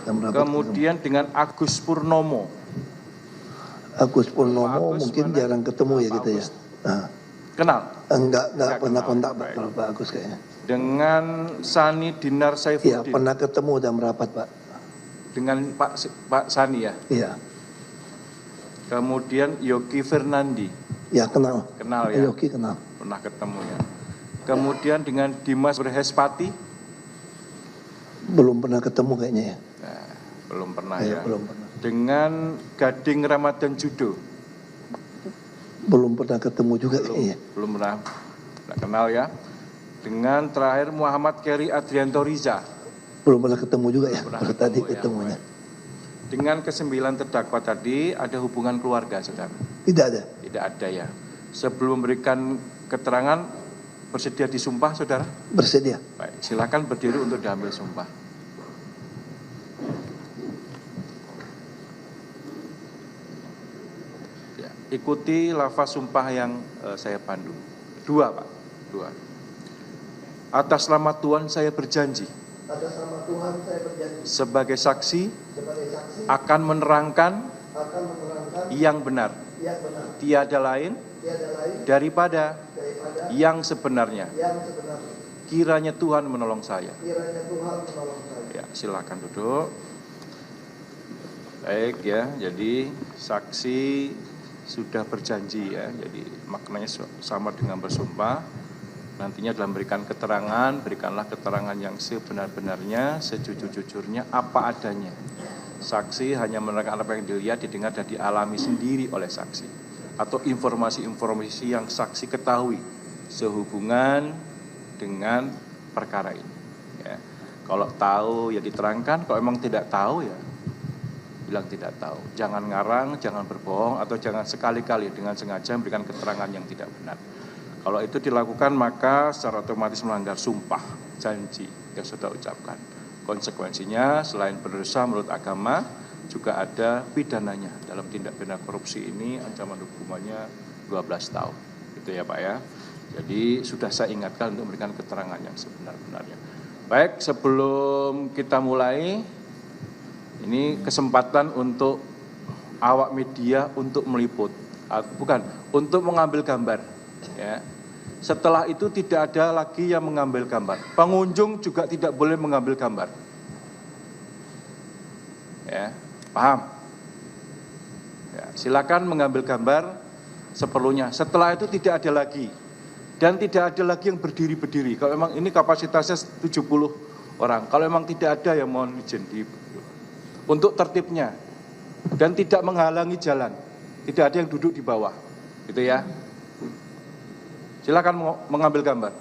Kemudian dengan Agus Purnomo. Agus Purnomo mungkin mana? jarang ketemu ya kita ya. Nah, Kenal? enggak pernah kenal. kontak Baik. kalau Pak Agus kayaknya. Dengan Sani Dinar Iya, Saifuddin. pernah ketemu dan merapat Pak. Dengan Pak Sani ya. Iya. Kemudian Yogi Fernandi. Ya kenal. Kenal ya. Yogi kenal. Pernah ketemu ya. Kemudian dengan Dimas Berhespati. Belum pernah ketemu kayaknya ya. Nah, belum pernah Iya, ya. belum pernah. Dengan Gading Ramadan Judo. Belum pernah ketemu juga kayaknya. Belum pernah. Nggak kenal ya. Dengan terakhir Muhammad Keri Adrianto Riza. Belum pernah ketemu juga ya. Pernah Baru ketemu tadi ya, ketemunya. Dengan ke-9 terdakwa tadi ada hubungan keluarga, saudara? Tidak ada. Tidak ada ya. Sebelum memberikan keterangan, bersedia disumpah, saudara? Bersedia. Baik, silakan berdiri untuk diambil sumpah. Ya, ikuti lafaz sumpah yang saya pandu. 2, Pak. 2. Atas nama Tuhan saya berjanji. Atas nama Tuhan saya berjanji. Sebagai saksi. Sebagai saksi. Akan menerangkan. Akan menerangkan. Yang benar. Yang benar. Tiada lain. Tiada lain. Daripada. Yang sebenarnya. Yang sebenarnya. Kiranya Tuhan menolong saya. Kiranya Tuhan menolong saya. Ya, silakan duduk. Baik ya, jadi saksi sudah berjanji ya. Jadi maknanya sama dengan bersumpah. Nantinya dalam memberikan keterangan, berikanlah keterangan yang sebenar-benarnya, sejujur-jujurnya, apa adanya. Saksi hanya menerangkan apa yang dilihat, didengar, dan dialami sendiri oleh saksi. Atau informasi-informasi yang saksi ketahui sehubungan dengan perkara ini. Ya. Kalau tahu ya diterangkan, kalau memang tidak tahu ya bilang tidak tahu. Jangan ngarang, jangan berbohong, atau jangan sekali-kali dengan sengaja memberikan keterangan yang tidak benar. Kalau itu dilakukan maka secara otomatis melanggar sumpah janji yang sudah ucapkan. Konsekuensinya selain berdosa menurut agama juga ada pidananya. Dalam tindak pidana korupsi ini ancaman hukumannya 12 tahun. Itu ya Pak ya. Jadi sudah saya ingatkan untuk memberikan keterangan yang sebenar-benarnya. Baik, sebelum kita mulai, ini kesempatan untuk awak media untuk meliput, bukan, untuk mengambil gambar. Ya. Setelah itu tidak ada lagi yang mengambil gambar. Pengunjung juga tidak boleh mengambil gambar. Ya, paham? Ya, silakan mengambil gambar seperlunya. Setelah itu tidak ada lagi. Dan tidak ada lagi yang berdiri-berdiri. Kalau memang ini kapasitasnya 70 orang. Kalau memang tidak ada yang mohon izin untuk tertibnya. Dan tidak menghalangi jalan. Tidak ada yang duduk di bawah. Gitu ya. Silakan mengambil gambar.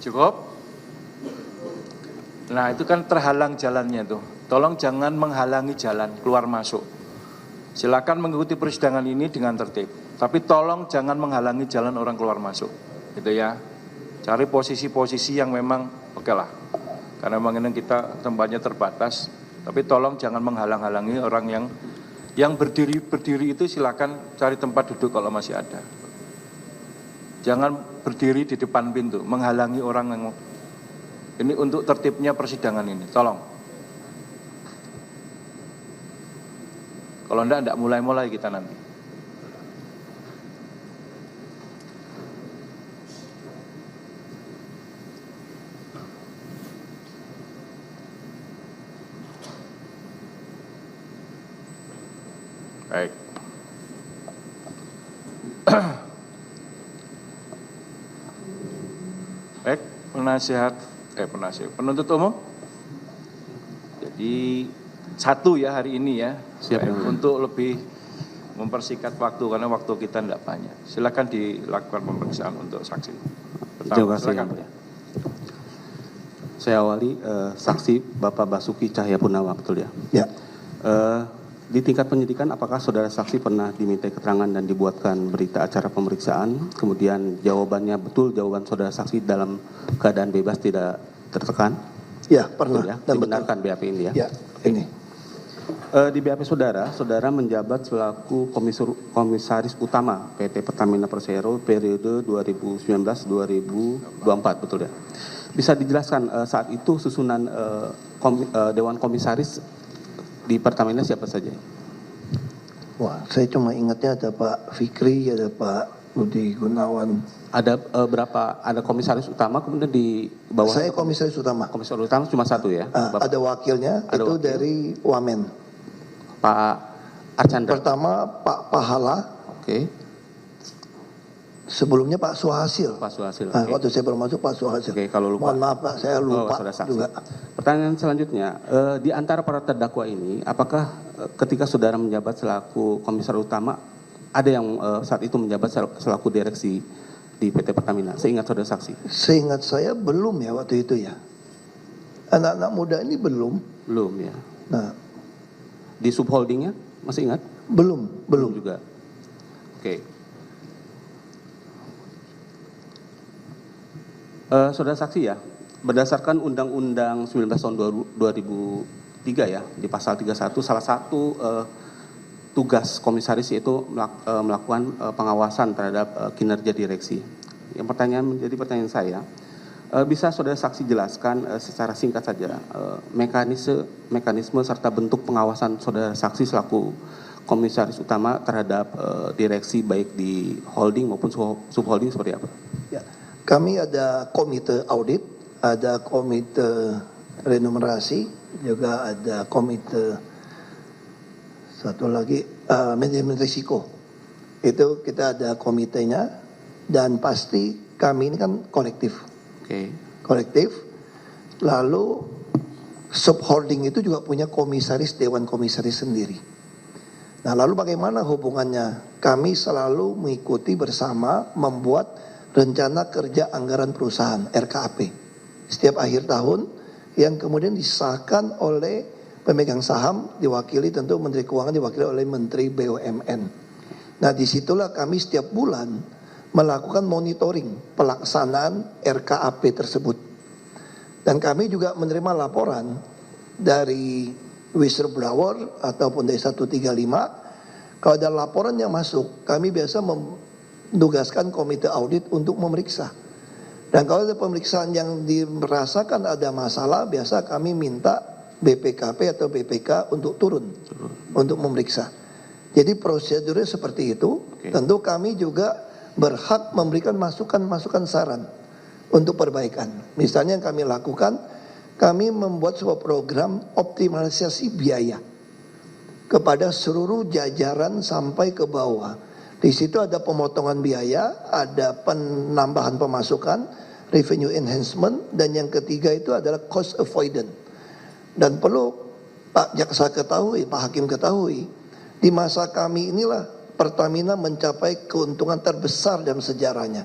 Cukup? Nah itu kan terhalang jalannya tuh. Tolong jangan menghalangi jalan keluar masuk. Silakan mengikuti persidangan ini dengan tertib. Tapi tolong jangan menghalangi jalan orang keluar masuk. Gitu ya. Cari posisi-posisi yang memang oke lah. Karena memang ini kita tempatnya terbatas. Tapi tolong jangan menghalang-halangi orang yang berdiri itu silakan cari tempat duduk kalau masih ada. Jangan berdiri di depan pintu, menghalangi orang yang ini untuk tertibnya persidangan ini. Tolong. Kalau enggak mulai-mulai kita nanti. Baik. Baik, penuntut umum. Jadi satu ya hari ini ya. Siap, Baik, Yang Mulia. untuk lebih mempersingkat waktu karena waktu kita tidak banyak. Silakan dilakukan pemeriksaan untuk saksi. Terima kasih, silakan. Yang Mulia. Saya awali saksi Bapak Basuki Cahayapurnama, betul ya? Ya. Di tingkat penyidikan, apakah saudara saksi pernah diminta keterangan dan dibuatkan berita acara pemeriksaan, kemudian jawabannya betul, jawaban saudara saksi dalam keadaan bebas tidak tertekan? Ya, pernah. Betul ya? Dan betul. Dibenarkan BAP ini ya? Ya, ini. Di BAP saudara menjabat selaku komisaris utama PT Pertamina Persero periode 2019-2024, betul ya? Bisa dijelaskan saat itu susunan Dewan Komisaris di Pertamina siapa saja? Wah, saya cuma ingatnya ada Pak Fikri, ada Pak Budi Gunawan. Ada berapa? Ada komisaris utama, kemudian di bawah. Saya komisaris utama. Komisaris utama cuma satu ya? Bapak, Ada wakilnya, Ada itu wakil. dari Wamen. Pak Archandra. Pertama Pak Pahala, Oke, sebelumnya Pak Suhasil. Pak Suhasil. Nah, Oke. waktu saya baru masuk Pak Suhasil. Oke, kalau lupa. Mohon maaf Pak, saya lupa saudara saksi. juga. Pertanyaan selanjutnya, di antara para terdakwa ini, apakah ketika saudara menjabat selaku komisaris utama, ada yang saat itu menjabat selaku direksi di PT Pertamina? Seingat saudara saksi. Seingat saya belum ya waktu itu ya. Anak-anak muda ini belum. Belum ya. Nah, Di subholdingnya masih ingat? belum. Juga. Oke. Saudara saksi ya, berdasarkan Undang-Undang 19 tahun 2003 ya, di pasal 31 salah satu tugas komisaris yaitu melakukan pengawasan terhadap kinerja direksi. Yang menjadi pertanyaan saya, bisa saudara saksi jelaskan secara singkat saja mekanisme serta bentuk pengawasan saudara saksi selaku komisaris utama terhadap direksi baik di holding maupun subholding seperti apa? Ya. Kami ada komite audit, ada komite remunerasi, juga ada komite satu lagi manajemen risiko. Itu kita ada komitenya dan pasti kami ini kan kolektif. Oke. Kolektif. Lalu subholding itu juga punya komisaris, dewan komisaris sendiri. Nah, lalu bagaimana hubungannya? Kami selalu mengikuti bersama membuat rencana kerja anggaran perusahaan RKAP setiap akhir tahun yang kemudian disahkan oleh pemegang saham, diwakili tentu Menteri Keuangan, diwakili oleh Menteri BUMN. Nah, disitulah kami setiap bulan melakukan monitoring pelaksanaan RKAP tersebut. Dan kami juga menerima laporan dari whistleblower ataupun dari 135. Kalau ada laporan yang masuk, kami biasa menugaskan komite audit untuk memeriksa. Dan kalau ada pemeriksaan yang dirasakan ada masalah, biasa kami minta BPKP atau BPK untuk turun untuk memeriksa. Jadi prosedurnya seperti itu. Oke. Tentu kami juga berhak memberikan masukan-masukan saran untuk perbaikan. Misalnya yang kami lakukan, kami membuat sebuah program optimalisasi biaya kepada seluruh jajaran sampai ke bawah. Di situ ada pemotongan biaya, ada penambahan pemasukan, revenue enhancement, dan yang ketiga itu adalah cost avoidance. Dan perlu Pak Jaksa ketahui, Pak Hakim ketahui, di masa kami inilah Pertamina mencapai keuntungan terbesar dalam sejarahnya.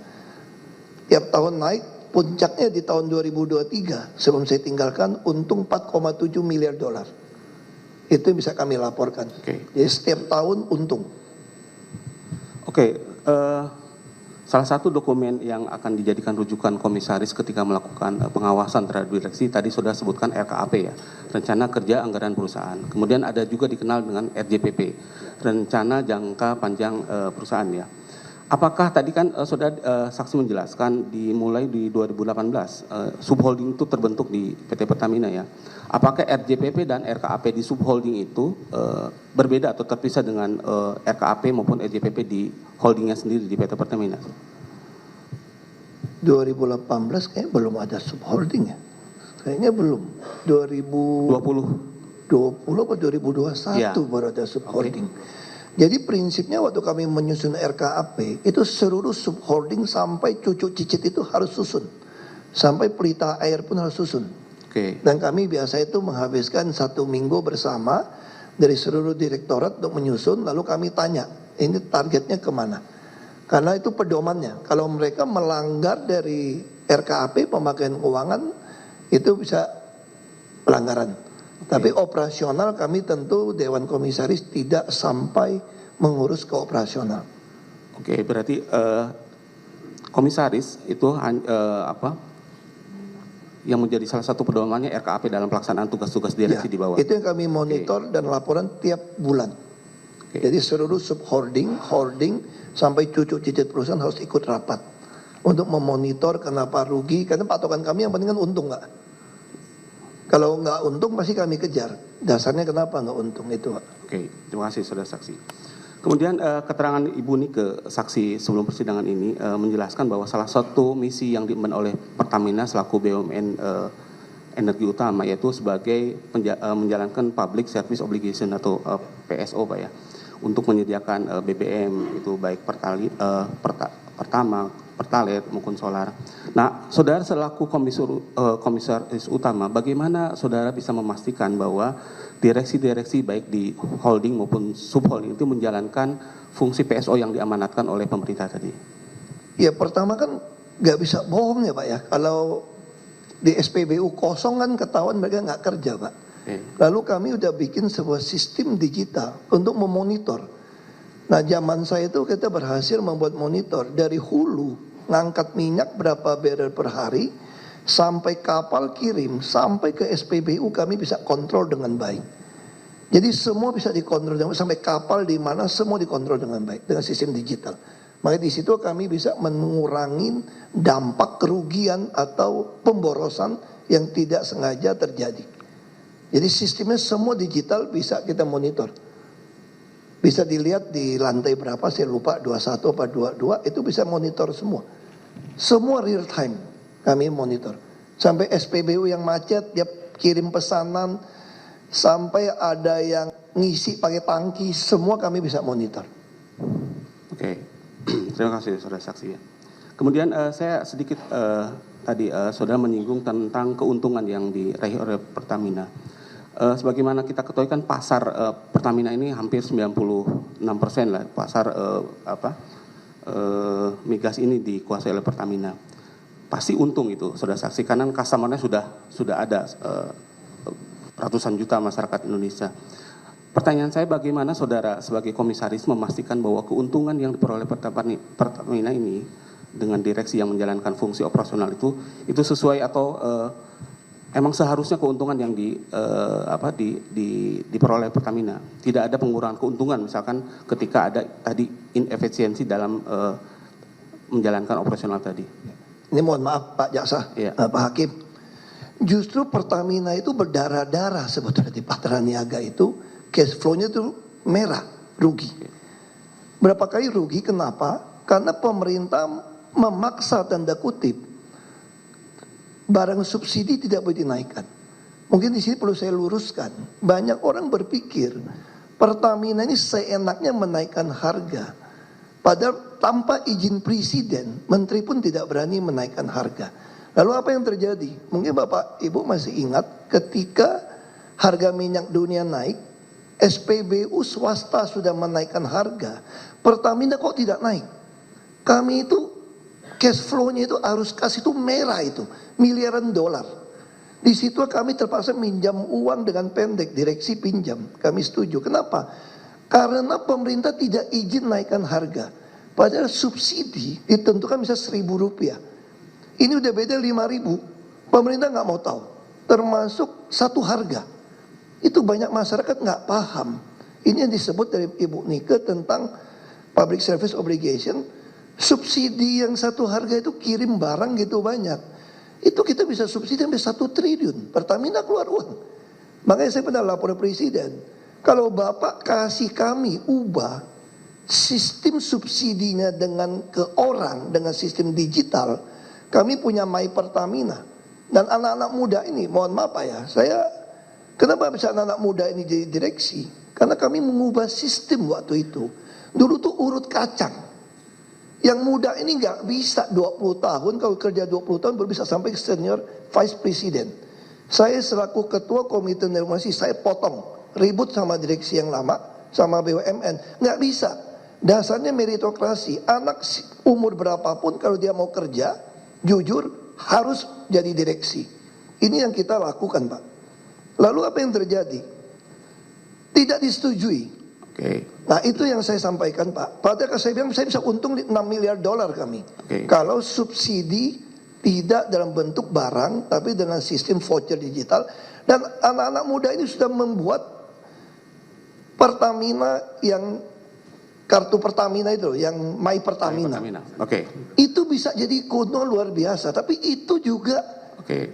Tiap tahun naik, puncaknya di tahun 2023 sebelum saya tinggalkan untung 4,7 miliar dolar. Itu yang bisa kami laporkan. Oke. Jadi setiap tahun untung. Oke, salah satu dokumen yang akan dijadikan rujukan komisaris ketika melakukan pengawasan terhadap direksi tadi sudah sebutkan RKAP ya, Rencana Kerja Anggaran Perusahaan. Kemudian ada juga dikenal dengan RJPP, Rencana Jangka Panjang Perusahaan ya. Apakah tadi kan sudah saksi menjelaskan dimulai di 2018 subholding itu terbentuk di PT Pertamina ya. Apakah RJPP dan RKAP di subholding itu berbeda atau terpisah dengan RKAP maupun RJPP di holdingnya sendiri di PT Pertamina? 2018 kayaknya belum ada subholding ya. Kayaknya belum. 2020 atau 2021 Ya. baru ada subholding. Jadi prinsipnya waktu kami menyusun RKAP itu seluruh subholding sampai cucu cicit itu harus susun. sampai pelita air pun harus susun. Oke. Dan kami biasa itu menghabiskan 1 minggu bersama dari seluruh direktorat untuk menyusun, lalu kami tanya, ini targetnya kemana? Karena itu pedomannya, kalau mereka melanggar dari RKAP pemakaian keuangan, itu bisa pelanggaran. Tapi operasional kami tentu Dewan Komisaris tidak sampai mengurus ke operasional. Oke, berarti komisaris itu yang menjadi salah satu pedomannya RKAP dalam pelaksanaan tugas-tugas direksi di bawah. Itu yang kami monitor dan laporan tiap bulan. Jadi seluruh subholding, holding, sampai cucu cicit perusahaan harus ikut rapat untuk memonitor kenapa rugi. Karena patokan kami yang penting kan untung nggak. Kalau nggak untung pasti kami kejar. Dasarnya kenapa nggak untung itu, Pak. Oke, terima kasih saudara saksi. Kemudian keterangan Ibu Nike saksi sebelum persidangan ini menjelaskan bahwa salah satu misi yang diemban oleh Pertamina selaku BUMN energi utama yaitu sebagai menjalankan public service obligation atau PSO, Pak ya, untuk menyediakan BBM itu baik pertalite maupun solar. Nah, saudara selaku komisaris utama, bagaimana saudara bisa memastikan bahwa direksi-direksi baik di holding maupun subholding itu menjalankan fungsi PSO yang diamanatkan oleh pemerintah tadi? Ya pertama kan nggak bisa bohong ya Pak ya. Kalau di SPBU kosong kan ketahuan mereka nggak kerja Pak. Lalu kami udah bikin sebuah sistem digital untuk memonitor. Nah zaman saya itu kita berhasil membuat monitor dari hulu ngangkat minyak berapa barrel per hari sampai kapal kirim sampai ke SPBU kami bisa kontrol dengan baik. Jadi semua bisa dikontrol dengan sampai kapal di mana semua dikontrol dengan baik dengan sistem digital. Maka di situ kami bisa mengurangi dampak kerugian atau pemborosan yang tidak sengaja terjadi. Jadi sistemnya semua digital bisa kita monitor. Bisa dilihat di lantai berapa saya lupa 21 apa 22 itu bisa monitor semua. Semua real time kami monitor. Sampai SPBU yang macet dia kirim pesanan sampai ada yang ngisi pakai tangki semua kami bisa monitor. Oke. Terima kasih saudara saksi ya. Kemudian saya sedikit tadi saudara menyinggung tentang keuntungan yang diraih oleh Pertamina. Sebagaimana kita ketahui kan pasar Pertamina ini hampir 96% lah pasar migas ini dikuasai oleh Pertamina. Pasti untung itu saudara saksi karena customer-nya sudah ada ratusan juta masyarakat Indonesia. Pertanyaan saya bagaimana saudara sebagai komisaris memastikan bahwa keuntungan yang diperoleh Pertamina ini dengan direksi yang menjalankan fungsi operasional itu sesuai atau emang seharusnya keuntungan yang diperoleh Pertamina tidak ada pengurangan keuntungan misalkan ketika ada tadi inefisiensi dalam menjalankan operasional tadi. Ini mohon maaf Pak Jaksa, Pak Hakim. Justru Pertamina itu berdarah-darah sebetulnya di Patra Niaga itu cash flow-nya itu merah, rugi. Berapa kali rugi? Kenapa? Karena pemerintah memaksa tanda kutip barang subsidi tidak boleh dinaikkan. Mungkin di sini perlu saya luruskan. Banyak orang berpikir Pertamina ini seenaknya menaikkan harga. Padahal tanpa izin presiden, menteri pun tidak berani menaikkan harga. Lalu apa yang terjadi? Mungkin Bapak Ibu masih ingat ketika harga minyak dunia naik, SPBU swasta sudah menaikkan harga. Pertamina kok tidak naik? Kami itu cash flow-nya itu arus kas itu merah itu, miliaran dolar. Di situ kami terpaksa minjam uang dengan pendek, direksi pinjam. Kami setuju. Kenapa? Karena pemerintah tidak izin naikkan harga. Padahal subsidi ditentukan bisa Rp1.000. Ini udah beda 5.000. Pemerintah nggak mau tahu. Termasuk satu harga. Itu banyak masyarakat nggak paham. Ini yang disebut dari Ibu Nike tentang public service obligation. Subsidi yang satu harga itu kirim barang gitu banyak. Itu kita bisa subsidi sampai 1 triliun. Pertamina keluar uang. Makanya saya pernah lapor presiden. Kalau Bapak kasih kami ubah sistem subsidinya dengan ke orang dengan sistem digital, kami punya My Pertamina. Dan anak-anak muda ini, mohon maaf Pak ya, kenapa bisa anak-anak muda ini jadi direksi? Karena kami mengubah sistem waktu itu. Dulu tuh urut kacang. Yang muda ini nggak bisa 20 tahun, kalau kerja 20 tahun baru bisa sampai senior vice president. Saya selaku ketua komite normasi, saya potong, ribut sama direksi yang lama, sama BUMN. Nggak bisa. Dasarnya meritokrasi. Anak umur berapapun kalau dia mau kerja, jujur harus jadi direksi. Ini yang kita lakukan, Pak. Lalu apa yang terjadi? Tidak disetujui. Oke. Nah itu yang saya sampaikan, Pak. Padahal saya bilang saya bisa untung $6 miliar kami. Oke. Kalau subsidi tidak dalam bentuk barang, tapi dengan sistem voucher digital. Dan anak-anak muda ini sudah membuat Pertamina yang kartu Pertamina itu, yang My Pertamina. Oke. Itu bisa jadi kuno luar biasa. Tapi itu juga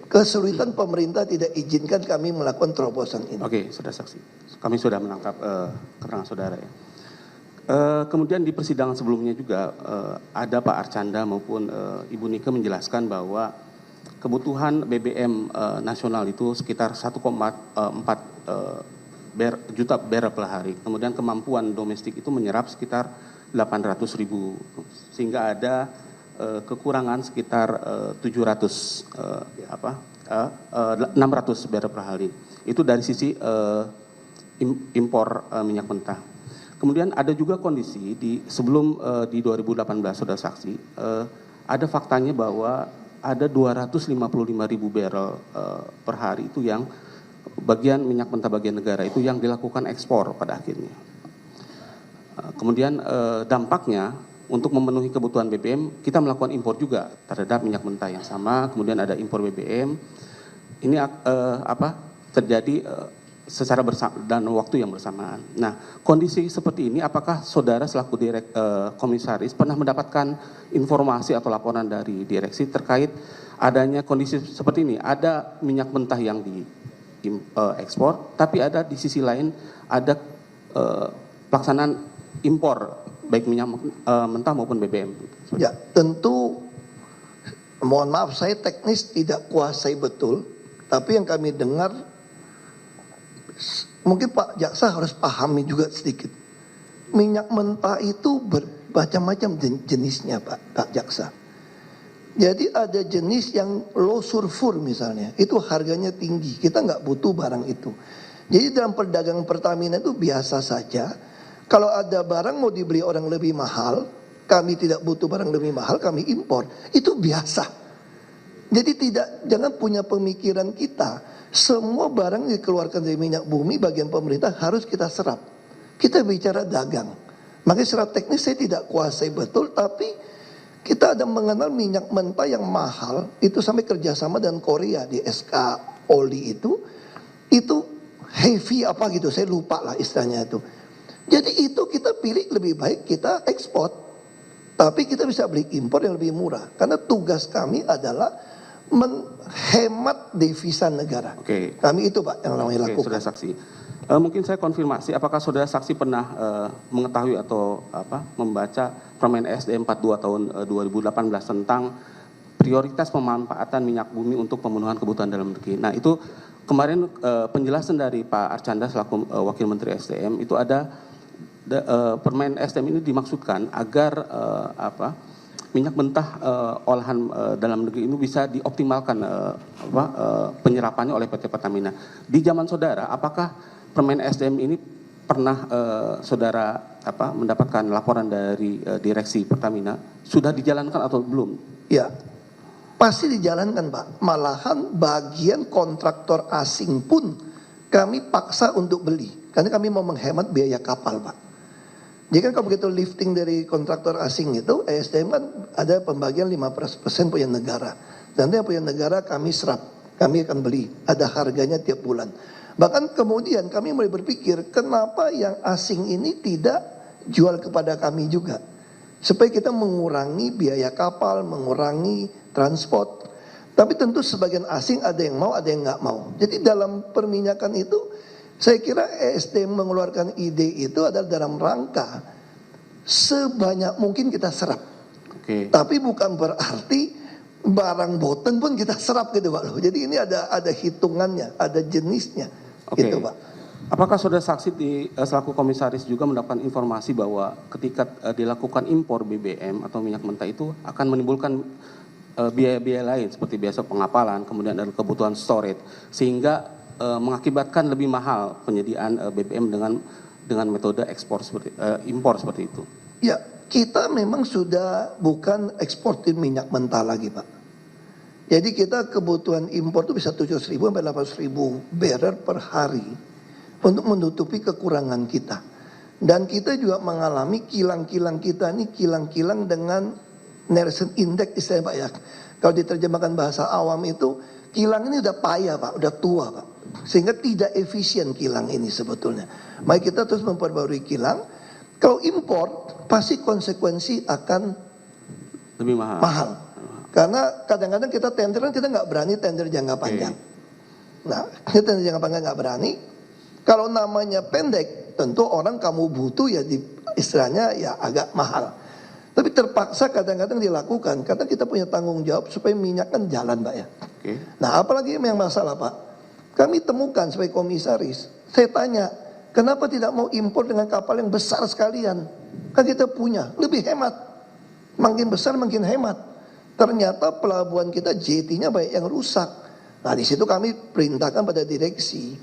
kesulitan pemerintah tidak izinkan kami melakukan terobosan ini. Oke, sudah saksi. Kami sudah menangkap keterangan saudara ya. Kemudian di persidangan sebelumnya juga ada Pak Arcanda maupun Ibu Nike menjelaskan bahwa kebutuhan BBM nasional itu sekitar 1,4 juta barrel per hari. Kemudian kemampuan domestik itu menyerap sekitar 800.000, sehingga ada kekurangan sekitar 600 barrel per hari. Itu dari sisi impor minyak mentah. Kemudian ada juga kondisi sebelum di 2018 saudara saksi, ada faktanya bahwa ada 255.000 barrel per hari itu yang bagian minyak mentah bagian negara itu yang dilakukan ekspor pada akhirnya. Kemudian dampaknya untuk memenuhi kebutuhan BBM kita melakukan impor juga terhadap minyak mentah yang sama. Kemudian ada impor BBM. Ini terjadi secara dan waktu yang bersamaan. Nah, kondisi seperti ini apakah saudara selaku komisaris pernah mendapatkan informasi atau laporan dari direksi terkait adanya kondisi seperti ini? Ada minyak mentah yang ekspor, tapi ada di sisi lain ada pelaksanaan impor baik minyak mentah maupun BBM. Ya, tentu mohon maaf saya teknis tidak kuasai betul, tapi yang kami dengar mungkin Pak Jaksa harus pahami juga sedikit. Minyak mentah itu bermacam-macam jenisnya Pak Jaksa. Jadi ada jenis yang low sulfur misalnya, itu harganya tinggi, kita nggak butuh barang itu. Jadi dalam perdagangan Pertamina itu biasa saja, kalau ada barang mau dibeli orang lebih mahal, kami tidak butuh barang lebih mahal, kami impor, itu biasa. Jadi jangan punya pemikiran kita, semua barang yang dikeluarkan dari minyak bumi bagian pemerintah harus kita serap. Kita bicara dagang, makanya secara teknis saya tidak kuasai betul, tapi kita ada mengenal minyak mentah yang mahal, itu sampai kerjasama dengan Korea di SK Oli itu heavy apa gitu, saya lupa lah istilahnya itu. Jadi itu kita pilih lebih baik kita ekspor, tapi kita bisa beli impor yang lebih murah. Karena tugas kami adalah menghemat devisa negara. Oke. Kami itu Pak yang namanya lakukan. Saudara saksi. Mungkin saya konfirmasi, apakah saudara saksi pernah mengetahui atau membaca Permen SD 42 tahun 2018 tentang prioritas pemanfaatan minyak bumi untuk pemenuhan kebutuhan dalam negeri. Nah itu kemarin penjelasan dari Pak Arcanda selaku Wakil Menteri SDM itu ada Permen SDM ini dimaksudkan agar minyak mentah olahan dalam negeri ini bisa dioptimalkan penyerapannya oleh PT Pertamina. Di zaman saudara, apakah Permen SDM ini pernah saudara mendapatkan laporan dari direksi Pertamina? Sudah dijalankan atau belum? Ya, pasti dijalankan Pak. Malahan bagian kontraktor asing pun kami paksa untuk beli. Karena kami mau menghemat biaya kapal Pak. Jadi kan kalau begitu lifting dari kontraktor asing itu, ESDM kan ada pembagian 15% punya negara. Nanti yang punya negara kami serap, kami akan beli. Ada harganya tiap bulan. Bahkan kemudian kami mulai berpikir, kenapa yang asing ini tidak jual kepada kami juga. Supaya kita mengurangi biaya kapal, mengurangi transport. Tapi tentu sebagian asing ada yang mau, ada yang nggak mau. Jadi dalam perminyakan itu, saya kira ESDM mengeluarkan ide itu adalah dalam rangka sebanyak mungkin kita serap. Oke. Tapi bukan berarti barang boten pun kita serap gitu Pak. Jadi ini ada hitungannya, ada jenisnya. Oke. Gitu Pak. Apakah saudara saksi selaku komisaris juga mendapatkan informasi bahwa ketika dilakukan impor BBM atau minyak mentah itu akan menimbulkan biaya-biaya lain seperti biasa pengapalan, kemudian ada kebutuhan storage, sehingga mengakibatkan lebih mahal penyediaan BBM dengan metode impor seperti itu? Ya, kita memang sudah bukan eksportir minyak mentah lagi, Pak. Jadi kita kebutuhan impor itu bisa 700.000 sampai 800.000 barrel per hari untuk menutupi kekurangan kita. Dan kita juga mengalami kilang-kilang kita ini kilang-kilang dengan Nelson Index istilahnya, Pak ya. Kalau diterjemahkan bahasa awam itu kilang ini udah payah, Pak, udah tua, Pak. Sehingga tidak efisien kilang ini sebetulnya. Maka kita terus memperbarui kilang. Kalau impor pasti konsekuensi akan Lebih mahal. mahal. Karena kadang-kadang kita tender kan kita nggak berani tender jangka panjang. Nah, kita tender jangka panjang nggak berani. Kalau namanya pendek, tentu orang kamu butuh ya istilahnya ya agak mahal. Tapi terpaksa kadang-kadang dilakukan karena kita punya tanggung jawab supaya minyak kan jalan, Pak ya. Nah, apalagi yang masalah, Pak. Kami temukan sebagai komisaris, saya tanya, kenapa tidak mau impor dengan kapal yang besar sekalian? Kan kita punya, lebih hemat. Makin besar makin hemat. Ternyata pelabuhan kita jetty-nya banyak yang rusak. Nah, di situ kami perintahkan pada direksi,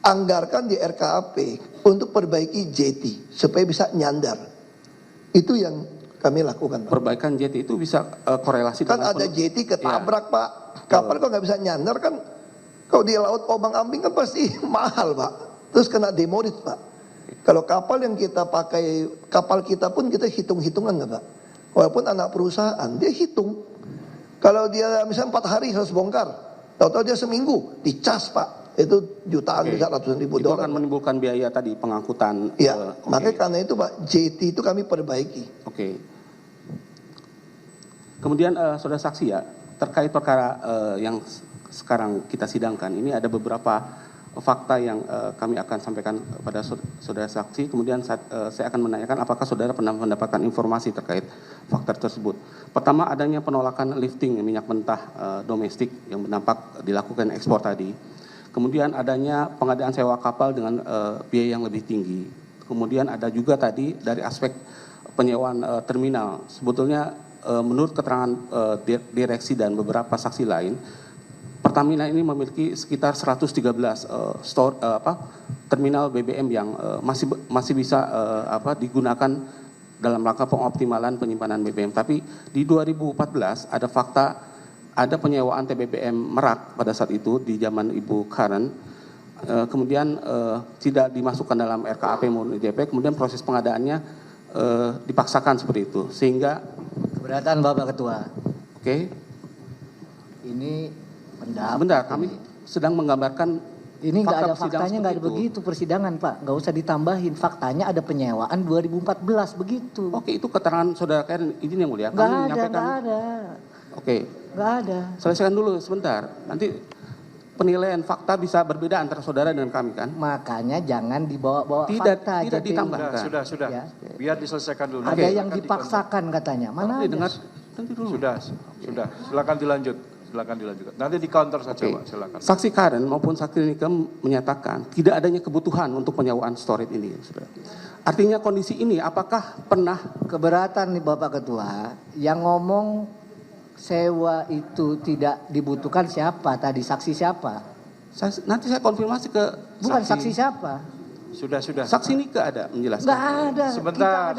anggarkan di RKAP untuk perbaiki jetty supaya bisa nyandar. Itu yang kami lakukan, Pak. Perbaikan jetty itu bisa korelasi Kan dengan ada jetty ketabrak, Pak. Kapal kok nggak bisa nyandar kan? Kalau di laut obang-ambing kan pasti mahal, Pak. Terus kena demolit, Pak. Kalau kapal yang kita pakai, kapal kita pun kita hitung-hitungan nggak, Pak? Walaupun anak perusahaan, dia hitung. Kalau dia misalnya 4 hari harus bongkar, tahu-tahu dia seminggu dicas, Pak. Itu jutaan, bisa ratusan ribu itu dolar. akan menimbulkan biaya tadi pengangkutan. Iya, makanya karena itu, Pak, JT itu kami perbaiki. Oke. Kemudian saudara saksi ya, terkait perkara yang sekarang kita sidangkan, ini ada beberapa fakta yang kami akan sampaikan pada saudara saksi. Kemudian saya akan menanyakan apakah saudara pernah mendapatkan informasi terkait fakta tersebut. Pertama, adanya penolakan lifting minyak mentah domestik yang berdampak dilakukan ekspor tadi. Kemudian adanya pengadaan sewa kapal dengan biaya yang lebih tinggi. Kemudian ada juga tadi dari aspek penyewaan terminal. Sebetulnya menurut keterangan direksi dan beberapa saksi lain, Pertamina ini memiliki sekitar 113 terminal BBM yang masih bisa digunakan dalam rangka pengoptimalan penyimpanan BBM. Tapi di 2014 ada fakta ada penyewaan TBBM Merak pada saat itu di zaman Ibu Karen. Kemudian tidak dimasukkan dalam RKAP maupun IJP. Kemudian proses pengadaannya dipaksakan seperti itu. Sehingga keberatan Bapak Ketua. Oke. Ini pendapat. Bentar, kami sedang menggambarkan. Ini nggak ada faktanya, nggak ada begitu persidangan, Pak. Nggak usah ditambahin. Faktanya ada penyewaan 2014 begitu. Oke, itu keterangan saudara Karen, izin yang mulia. Nggak ada. Oke. Nggak ada. Selesaikan dulu sebentar. Nanti penilaian fakta bisa berbeda antara saudara dengan kami kan? Makanya jangan dibawa-bawa Tidak fakta. Jadi ditambahkan. Sudah. Ya. Biar diselesaikan dulu. Ada yang dipaksakan katanya. Mana ada? Dengar nanti dulu. Sudah. Silakan dilanjut. Nanti di counter saja, Pak. Silakan. Saksi Karen maupun saksi Nika menyatakan tidak adanya kebutuhan untuk penyewaan storage ini, saudara. Artinya kondisi ini apakah pernah Keberatan nih Bapak Ketua, yang ngomong sewa itu tidak dibutuhkan siapa tadi, saksi siapa? nanti saya konfirmasi ke Bukan saksi siapa? Sudah. Saksi Nika ada menjelaskan. Nggak ada. Sebentar.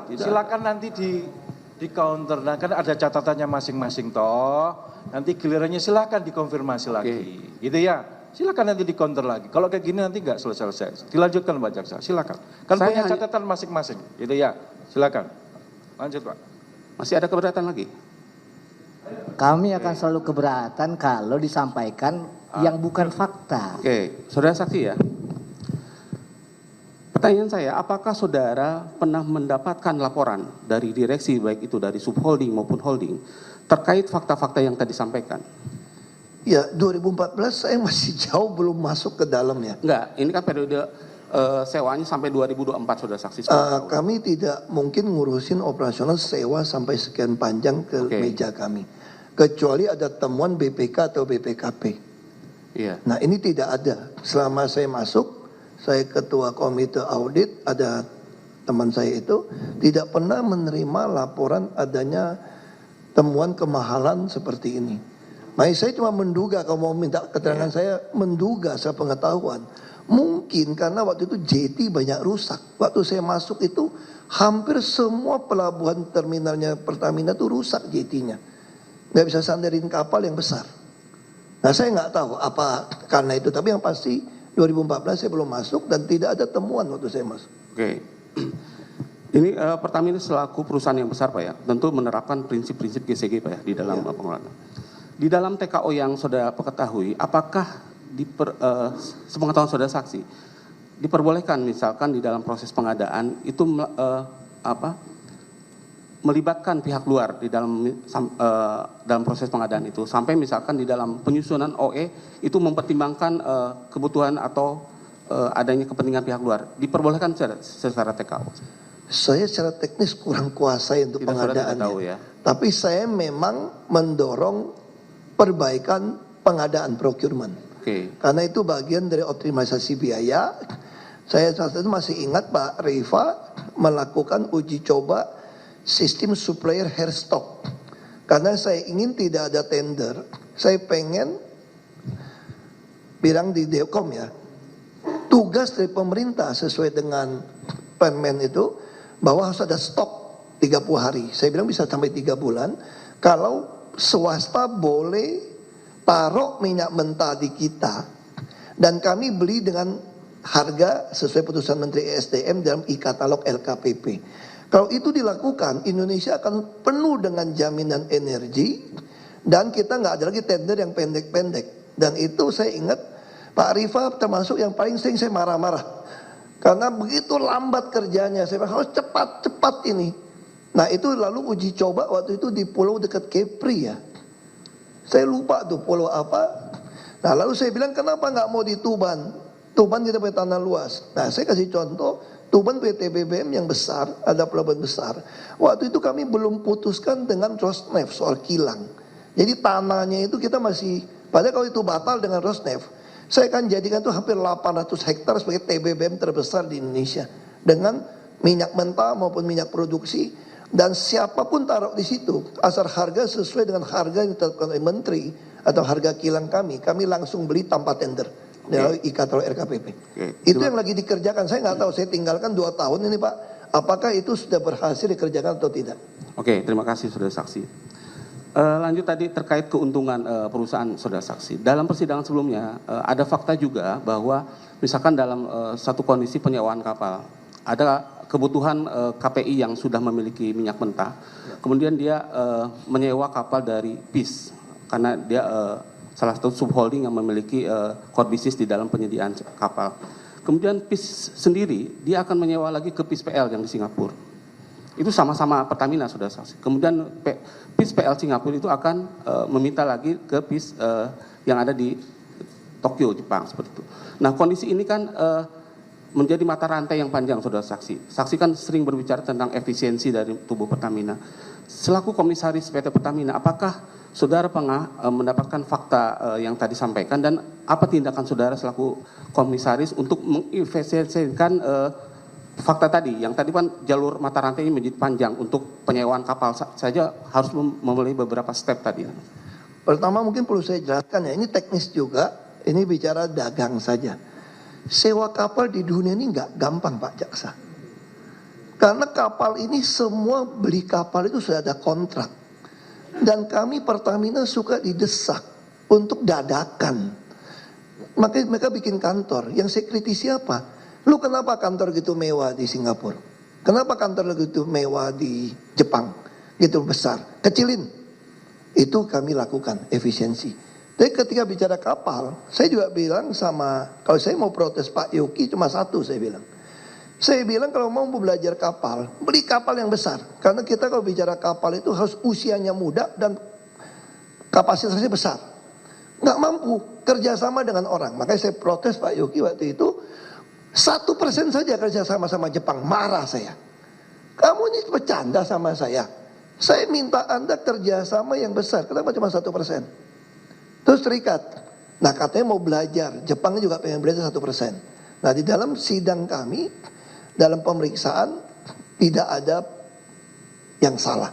tidak. Silakan nanti di counter. Nah, kan ada catatannya masing-masing toh. Nanti gilirannya silakan dikonfirmasi lagi. Gitu ya. Silakan nanti di counter lagi. Kalau kayak gini nanti nggak selesai. Dilanjutkan Pak Jaksa. Silakan. Kan Saya punya hanya- catatan masing-masing. Gitu ya. Silakan. Lanjut, Pak. Masih ada keberatan lagi? Kami akan selalu keberatan kalau disampaikan yang bukan fakta. Oke, saudara saksi ya. Pertanyaan saya, apakah saudara pernah mendapatkan laporan dari direksi, baik itu dari subholding maupun holding, terkait fakta-fakta yang tadi disampaikan? Ya, 2014 saya masih jauh belum masuk ke dalam ya. Enggak, ini kan periode sewanya sampai 2024, saudara saksi. Kami tidak mungkin ngurusin operasional sewa sampai sekian panjang ke Oke. meja kami. Kecuali ada temuan BPK atau BPKP. Iya. Nah, ini tidak ada. Selama saya masuk, saya ketua komite audit, ada teman saya itu tidak pernah menerima laporan adanya temuan kemahalan seperti ini. Makanya saya cuma menduga, kalau mau minta keterangan saya menduga, saya pengetahuan. Mungkin karena waktu itu jeti banyak rusak. Waktu saya masuk itu hampir semua pelabuhan terminalnya Pertamina itu rusak jetinya. Nggak bisa sandarin kapal yang besar. Nah saya nggak tahu apa karena itu. Tapi yang pasti 2014 saya belum masuk dan tidak ada temuan waktu saya masuk. Oke. Ini Pertamina selaku perusahaan yang besar Pak ya, tentu menerapkan prinsip-prinsip GCG Pak ya di dalam pengelolaan. Di dalam TKO yang saudara ketahui, apakah sepengetahuan saudara saksi diperbolehkan misalkan di dalam proses pengadaan itu melibatkan pihak luar di dalam proses pengadaan itu, sampai misalkan di dalam penyusunan OE itu mempertimbangkan kebutuhan atau adanya kepentingan pihak luar, diperbolehkan secara TKO? Saya secara teknis kurang kuasai untuk pengadaannya, ya. Tapi saya memang mendorong perbaikan pengadaan procurement. Karena itu bagian dari optimalisasi biaya. Saya saat itu masih ingat Pak Rifa melakukan uji coba sistem supplier hair stock. Karena saya ingin tidak ada tender. Saya pengen bilang di Dekom ya, tugas dari pemerintah sesuai dengan permen itu bahwa harus ada stok 30 hari. Saya bilang bisa sampai 3 bulan. Kalau swasta boleh taruh minyak mentah di kita dan kami beli dengan harga sesuai putusan Menteri ESDM dalam e-katalog LKPP. Kalau itu dilakukan, Indonesia akan penuh dengan jaminan energi dan kita nggak ada lagi tender yang pendek-pendek. Dan itu saya ingat Pak Rifa termasuk yang paling sering saya marah-marah karena begitu lambat kerjanya. Saya harus cepat-cepat ini. Nah itu lalu uji coba waktu itu di pulau dekat Kepri ya. Saya lupa tuh pulau apa. Nah lalu saya bilang kenapa nggak mau di Tuban? Tuban kita punya tanah luas. Nah saya kasih contoh, Tuban PT BBM yang besar, ada pelabuhan besar. Waktu itu kami belum putuskan dengan Rosneft soal kilang. Jadi tanahnya itu kita masih, padahal kalau itu batal dengan Rosneft, saya akan jadikan itu hampir 800 hektar sebagai TBBM terbesar di Indonesia. Dengan minyak mentah maupun minyak produksi. Dan siapapun taruh di situ, asal harga sesuai dengan harga yang ditetapkan oleh menteri atau harga kilang kami langsung beli tanpa tender dari e-katalog RKPP. Itu yang lagi dikerjakan. Saya nggak tahu, saya tinggalkan 2 tahun ini Pak. Apakah itu sudah berhasil dikerjakan atau tidak? Oke, terima kasih saudara saksi. Lanjut tadi terkait keuntungan perusahaan saudara saksi. Dalam persidangan sebelumnya ada fakta juga bahwa misalkan dalam satu kondisi penyewaan kapal ada kebutuhan KPI yang sudah memiliki minyak mentah, kemudian dia menyewa kapal dari PIS karena dia salah satu subholding yang memiliki core business di dalam penyediaan kapal. Kemudian PIS sendiri dia akan menyewa lagi ke PIS PL yang di Singapura. Itu sama-sama Pertamina sudah saksi. Kemudian PIS PL Singapura itu akan meminta lagi ke PIS yang ada di Tokyo, Jepang seperti itu. Nah kondisi ini kan menjadi mata rantai yang panjang saudara saksi. Saksi kan sering berbicara tentang efisiensi dari tubuh Pertamina. Selaku komisaris PT Pertamina, apakah saudara pernah mendapatkan fakta yang tadi sampaikan dan apa tindakan saudara selaku komisaris untuk mengefisiensikan fakta tadi? Yang tadi kan jalur mata rantai ini menjadi panjang untuk penyewaan kapal saja harus memenuhi beberapa step tadi. Pertama mungkin perlu saya jelaskan ya, ini teknis juga, ini bicara dagang saja. Sewa kapal di dunia ini nggak gampang Pak Jaksa. Karena kapal ini semua beli kapal itu sudah ada kontrak. Dan kami Pertamina suka didesak untuk dadakan. Makanya mereka bikin kantor. Yang saya kritisi apa? Lu kenapa kantor gitu mewah di Singapura? Kenapa kantor gitu mewah di Jepang? Gitu besar. Kecilin. Itu kami lakukan efisiensi. Tapi ketika bicara kapal, saya juga bilang sama, kalau saya mau protes Pak Yogi cuma satu saya bilang. Saya bilang kalau mau belajar kapal, beli kapal yang besar. Karena kita kalau bicara kapal itu harus usianya muda dan kapasitasnya besar. Nggak mampu kerjasama dengan orang. Makanya saya protes Pak Yogi waktu itu, 1% saja kerjasama sama Jepang, marah saya. Kamu ini bercanda sama saya. Saya minta Anda kerjasama yang besar, kenapa cuma 1%? Terus terikat. Nah katanya mau belajar, Jepang juga pengen belajar 1%. Nah di dalam sidang kami, dalam pemeriksaan tidak ada yang salah.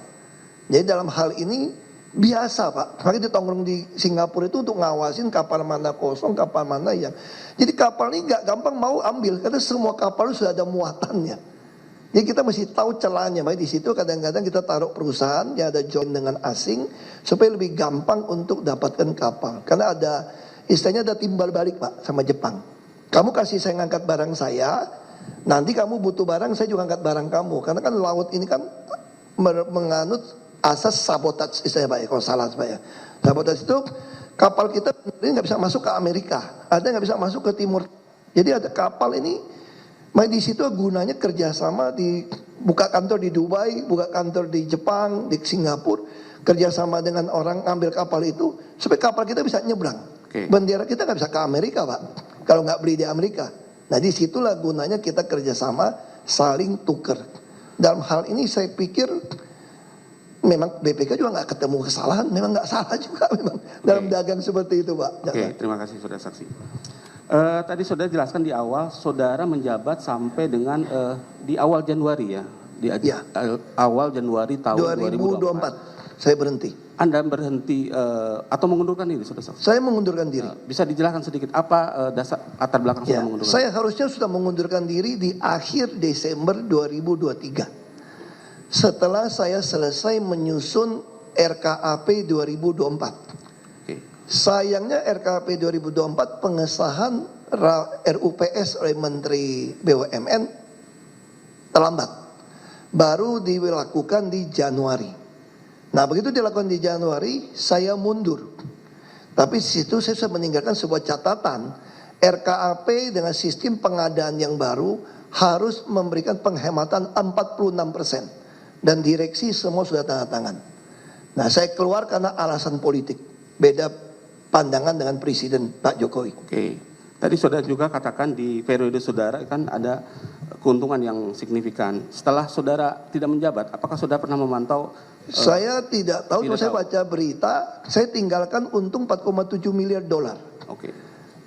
Jadi dalam hal ini biasa Pak. Makanya ditongkrong di Singapura itu untuk ngawasin kapal mana kosong, kapal mana yang. Jadi kapal ini gak gampang mau ambil karena semua kapal itu sudah ada muatannya. Jadi kita mesti tahu celahnya. Makanya di situ kadang-kadang kita taruh perusahaan yang ada join dengan asing supaya lebih gampang untuk dapatkan kapal. Karena ada istilahnya ada timbal balik Pak sama Jepang. Kamu kasih saya ngangkat barang saya, nanti kamu butuh barang saya juga angkat barang kamu. Karena kan laut ini kan menganut asas sabotage istilahnya Pak ya, kalau salah Pak ya. Sabotage itu kapal kita ini nggak bisa masuk ke Amerika, ada nggak bisa masuk ke Timur. Jadi ada kapal ini. Di situ gunanya kerjasama buka kantor di Dubai, buka kantor di Jepang, di Singapura, kerjasama dengan orang ngambil kapal itu supaya kapal kita bisa nyebrang. Bendera kita nggak bisa ke Amerika Pak, kalau nggak beli di Amerika. Nah disitulah gunanya kita kerjasama saling tuker. Dalam hal ini saya pikir memang BPK juga nggak ketemu kesalahan, memang nggak salah juga memang dalam dagang seperti itu Pak. Oke, terima kasih saudara saksi. Tadi saudara jelaskan di awal, saudara menjabat sampai dengan di awal Januari ya, awal Januari tahun 2024. Saya berhenti. Anda berhenti atau mengundurkan diri, saudara saksi? Saya mengundurkan diri. Bisa dijelaskan sedikit apa dasar latar belakang saudara mengundurkan? Saya harusnya sudah mengundurkan diri di akhir Desember 2023. Setelah saya selesai menyusun RKAP 2024. Sayangnya RKAP 2024 pengesahan RUPS oleh Menteri BUMN terlambat. Baru dilakukan di Januari. Nah begitu dilakukan di Januari saya mundur. Tapi di situ saya sudah meninggalkan sebuah catatan. RKAP dengan sistem pengadaan yang baru harus memberikan penghematan 46%. Dan direksi semua sudah tanda tangan. Nah saya keluar karena alasan politik. Beda pandangan dengan Presiden Pak Jokowi. Oke, tadi saudara juga katakan di periode saudara kan ada keuntungan yang signifikan. Setelah saudara tidak menjabat, apakah saudara pernah memantau? Saya tidak tahu, saya baca berita, saya tinggalkan untung 4,7 miliar dolar. Oke.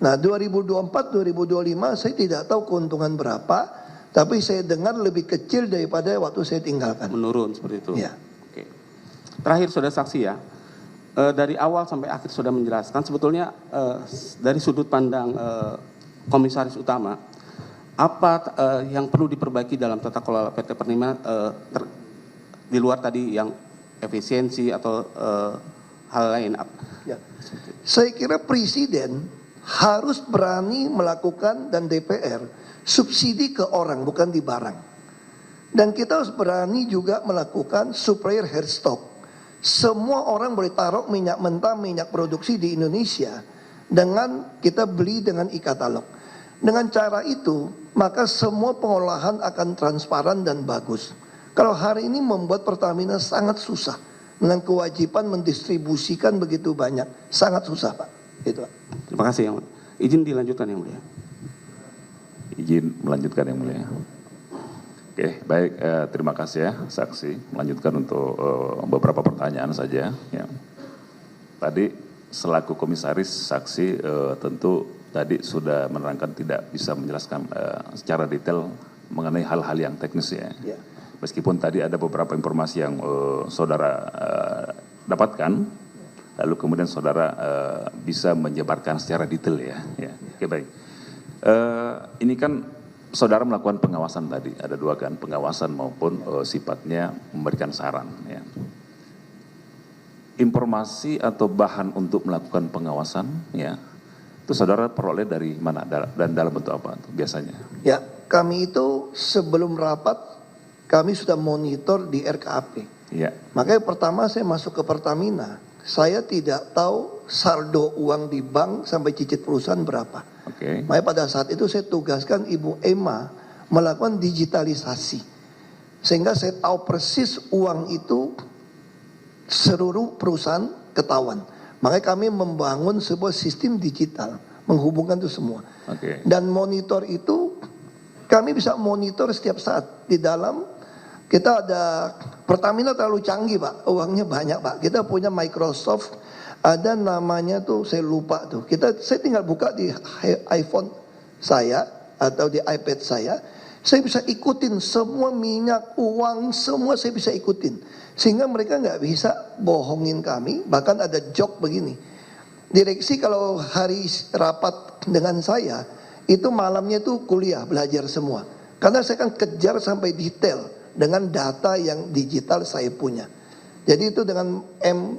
Nah 2024-2025 saya tidak tahu keuntungan berapa, tapi saya dengar lebih kecil daripada waktu saya tinggalkan. Menurun seperti itu? Ya. Oke. Terakhir saudara saksi ya. Dari awal sampai akhir sudah menjelaskan sebetulnya dari sudut pandang komisaris utama apa yang perlu diperbaiki dalam tata kelola PT Pertamina di luar tadi yang efisiensi atau hal lain. Ya. Saya kira Presiden harus berani melakukan dan DPR subsidi ke orang bukan di barang. Dan kita harus berani juga melakukan supplier head stock. Semua orang boleh taruh minyak mentah, minyak produksi di Indonesia dengan kita beli dengan e-katalog. Dengan cara itu, maka semua pengolahan akan transparan dan bagus. Kalau hari ini membuat Pertamina sangat susah dengan kewajiban mendistribusikan begitu banyak, sangat susah Pak. Itu. Terima kasih yang mulia. Izin dilanjutkan yang mulia. Izin melanjutkan yang mulia. Oke, baik. Terima kasih ya, saksi. Melanjutkan untuk beberapa pertanyaan saja. Ya. Tadi selaku komisaris saksi tentu tadi sudah menerangkan tidak bisa menjelaskan secara detail mengenai hal-hal yang teknis ya. Ya. Meskipun tadi ada beberapa informasi yang saudara dapatkan, lalu kemudian saudara bisa menjabarkan secara detail ya. Ya. Oke, baik. Ini kan saudara melakukan pengawasan tadi, ada dua kan, pengawasan maupun sifatnya memberikan saran. Ya. Informasi atau bahan untuk melakukan pengawasan, ya, itu saudara peroleh dari mana dan dalam bentuk apa biasanya? Ya, kami itu sebelum rapat kami sudah monitor di RKAP. Ya. Makanya pertama saya masuk ke Pertamina, saya tidak tahu saldo uang di bank sampai cicit perusahaan berapa. Oke. Makanya pada saat itu saya tugaskan Ibu Emma melakukan digitalisasi. Sehingga saya tahu persis uang itu seluruh perusahaan ketahuan. Makanya kami membangun sebuah sistem digital menghubungkan itu semua. Oke. Dan monitor itu kami bisa monitor setiap saat. Di dalam kita ada Pertamina terlalu canggih Pak, uangnya banyak Pak. Kita punya Microsoft, ada namanya tuh saya lupa tuh. Saya tinggal buka di iPhone saya, atau di iPad saya bisa ikutin semua minyak, uang, semua saya bisa ikutin. Sehingga mereka nggak bisa bohongin kami, bahkan ada joke begini. Direksi kalau hari rapat dengan saya, itu malamnya tuh kuliah, belajar semua. Karena saya kan kejar sampai detail dengan data yang digital saya punya. Jadi itu dengan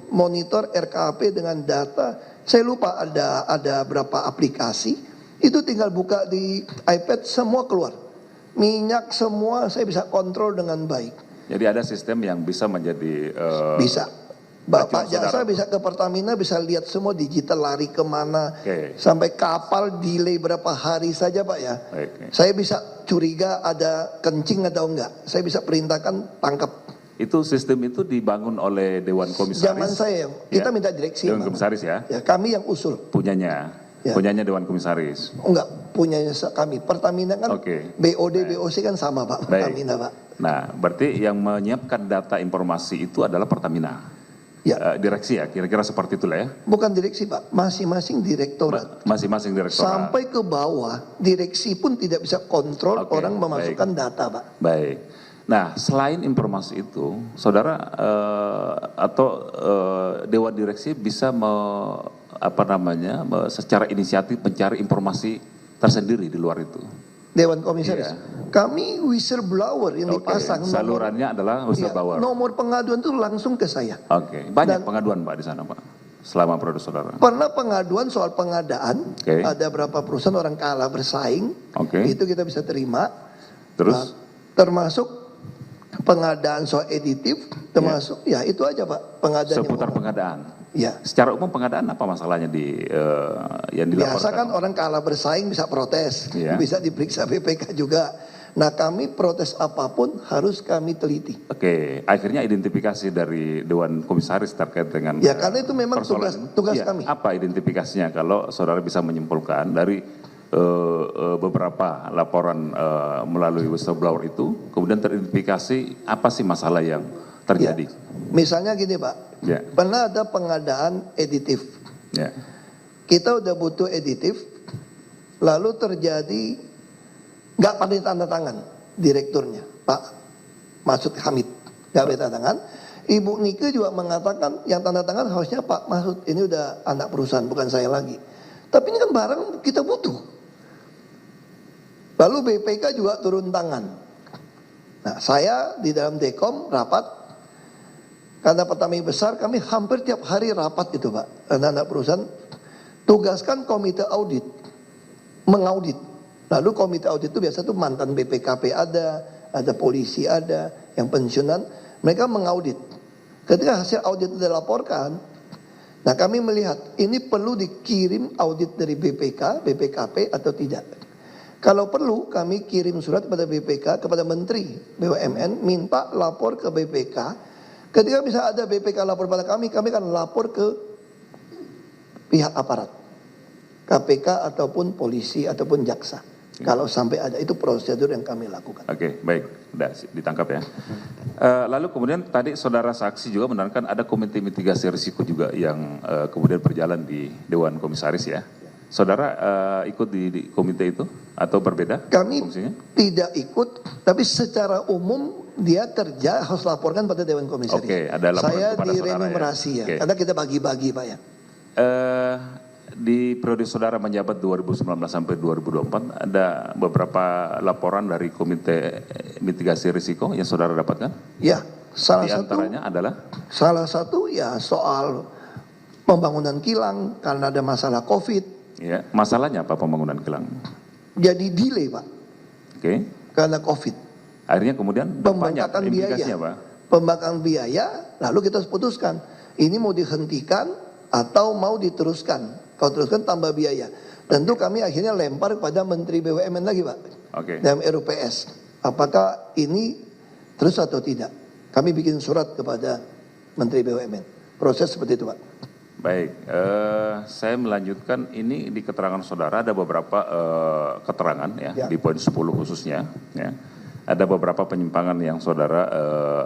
monitor RKAP dengan data, saya lupa ada berapa aplikasi, itu tinggal buka di iPad semua keluar. Minyak semua saya bisa kontrol dengan baik. Jadi ada sistem yang bisa menjadi Bisa. Bapak acuan jasa saudara. bisa ke Pertamina, bisa lihat semua digital lari kemana. Oke. Sampai kapal delay berapa hari saja Pak ya. Baik. Saya bisa curiga ada kencing atau enggak. Saya bisa perintahkan tangkap. Itu sistem itu dibangun oleh Dewan Komisaris. Zaman saya, kita minta direksi. Dewan Bang. Komisaris ya, Ya, kami yang usul. punyanya, Ya. punyanya Dewan Komisaris. Enggak, punyanya kami. Pertamina kan Oke. BOD, BOC kan sama Pak. Baik. Pertamina Pak. Nah, berarti yang menyiapkan data informasi itu adalah Pertamina. Ya. Direksi ya, kira-kira seperti itulah ya. Bukan direksi Pak, masing-masing direktorat. Masing-masing direktorat. Sampai ke bawah, direksi pun tidak bisa kontrol Oke, orang memasukkan data Pak. Baik. Nah, selain informasi itu, saudara Dewan Direksi bisa secara inisiatif mencari informasi tersendiri di luar itu. Dewan Komisaris. Iya. Kami whistleblower yang Oke, dipasang. salurannya adalah whistleblower. Nomor pengaduan itu langsung ke saya. Oke, banyak Dan- pengaduan Pak di sana Pak, selama periode saudara. Pernah pengaduan soal pengadaan, Oke. ada berapa perusahaan orang kalah bersaing, Oke. itu kita bisa terima. Terus? Nah, termasuk pengadaan soal editif, termasuk ya itu aja Pak pengadaan. Seputar yang pengadaan. Ya. Secara umum pengadaan apa masalahnya yang dilaporkan? Biasa kan orang kalah bersaing bisa protes, Iya. bisa diperiksa BPK juga. Nah kami protes apapun harus kami teliti. Oke, akhirnya identifikasi dari Dewan Komisaris terkait dengan Ya, karena itu memang persoalan tugas ini. Iya, kami. Apa identifikasinya kalau saudara bisa menyimpulkan dari beberapa laporan melalui whistleblower itu, kemudian teridentifikasi apa sih masalah yang terjadi? Misalnya gini Pak, Ya. pernah ada pengadaan editif. Ya. Kita udah butuh editif, lalu terjadi nggak pada tanda tangan direkturnya, Pak Masud Hamid, nggak pada tanda tangan. Ibu Nike juga mengatakan yang tanda tangan harusnya Pak Masud, ini udah anak perusahaan bukan saya lagi. Tapi ini kan barang kita butuh. Lalu BPK juga turun tangan. Nah saya di dalam Dekom rapat, karena Pertamina besar kami hampir tiap hari rapat itu Pak, anak-anak perusahaan. Tugaskan komite audit, mengaudit. Lalu komite audit itu biasa tuh mantan BPKP ada polisi ada, yang pensiunan, mereka mengaudit. Ketika hasil audit itu dilaporkan, nah kami melihat ini perlu dikirim audit dari BPK, BPKP atau tidak. Kalau perlu kami kirim surat kepada BPK, kepada Menteri BUMN, minta lapor ke BPK. Ketika bisa ada BPK lapor pada kami akan lapor ke pihak aparat. KPK ataupun polisi ataupun jaksa. Kalau sampai ada, itu prosedur yang kami lakukan. Oke, baik, sudah ditangkap ya. Lalu kemudian tadi saudara saksi juga menerangkan ada komite mitigasi risiko juga yang kemudian berjalan di Dewan Komisaris ya. Saudara ikut di komite itu atau berbeda Kami fungsinya? tidak ikut, tapi secara umum dia kerja harus laporkan pada Dewan Komisaris. Oke, ada laporan Saya kepada di saudara ya. renumerasi ya, Oke. karena kita bagi-bagi Pak ya. Di periode saudara menjabat 2019 sampai 2024 ada beberapa laporan dari komite mitigasi risiko yang saudara dapatkan. Ya, Di antaranya adalah salah satu ya soal pembangunan kilang karena ada masalah COVID. ya, masalahnya apa pembangunan kilang? Jadi delay Pak, Oke. karena COVID. Akhirnya kemudian banyak Pembengkakan implikasinya biaya. Pak. Pembangkangan biaya, lalu kita harus putuskan. Ini mau dihentikan atau mau diteruskan. Kalau teruskan tambah biaya. Tentu kami akhirnya lempar kepada Menteri BUMN lagi Pak. Oke. Dalam RUPS. Apakah ini terus atau tidak. Kami bikin surat kepada Menteri BUMN. Proses seperti itu Pak. Baik, saya melanjutkan ini di keterangan saudara ada beberapa keterangan ya, Ya. di poin 10 khususnya ya. Ada beberapa penyimpangan yang saudara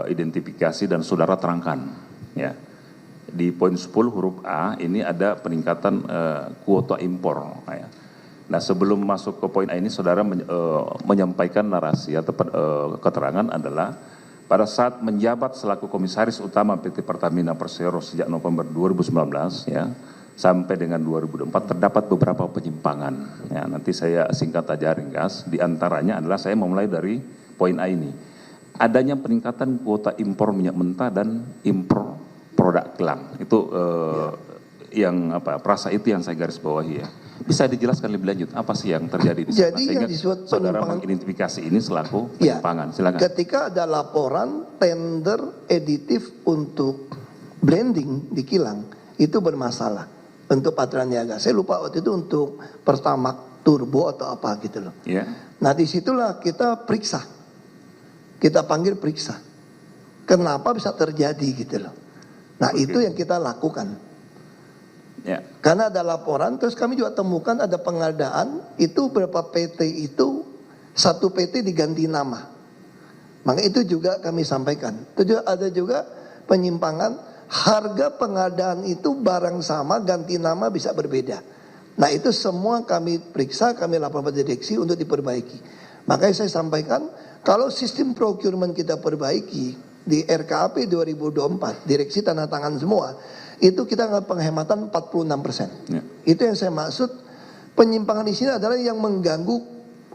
identifikasi dan saudara terangkan ya. Di poin 10 huruf A ini ada peningkatan kuota impor ya. Nah, sebelum masuk ke poin A ini, saudara menyampaikan narasi atau keterangan adalah pada saat menjabat selaku komisaris utama PT Pertamina Persero sejak November 2019 ya sampai dengan 2024 terdapat beberapa penyimpangan. Ya, nanti saya singkat aja ringkas. Di antaranya adalah saya memulai dari poin A ini. Adanya peningkatan kuota impor minyak mentah dan impor produk kilang. Itu yang perasa itu yang saya garis bawahi ya. Bisa dijelaskan lebih lanjut apa sih yang terjadi di sana? Jadi sehingga yang disebut saudara penyimpangan- mengidentifikasi ini selaku Ya, penyimpangan. Silakan. ketika ada laporan tender editif untuk blending di kilang itu bermasalah untuk Patraniaga. Saya lupa waktu itu untuk Pertamax Turbo atau apa gitu loh. Ya. Nah disitulah kita periksa, kita panggil periksa. Kenapa bisa terjadi gitu loh. Nah itu yang kita lakukan. Ya. Karena ada laporan, terus kami juga temukan ada pengadaan, itu berapa PT itu, satu PT diganti nama. Maka itu juga kami sampaikan. Itu juga ada juga penyimpangan, harga pengadaan itu barang sama, ganti nama bisa berbeda. Nah itu semua kami periksa, kami lapor pada direksi untuk diperbaiki. Makanya saya sampaikan, kalau sistem procurement kita perbaiki, di RKAP 2024, direksi tanda tangan semua, itu kita akan penghematan 46%. Ya. Itu yang saya maksud, penyimpangan di sini adalah yang mengganggu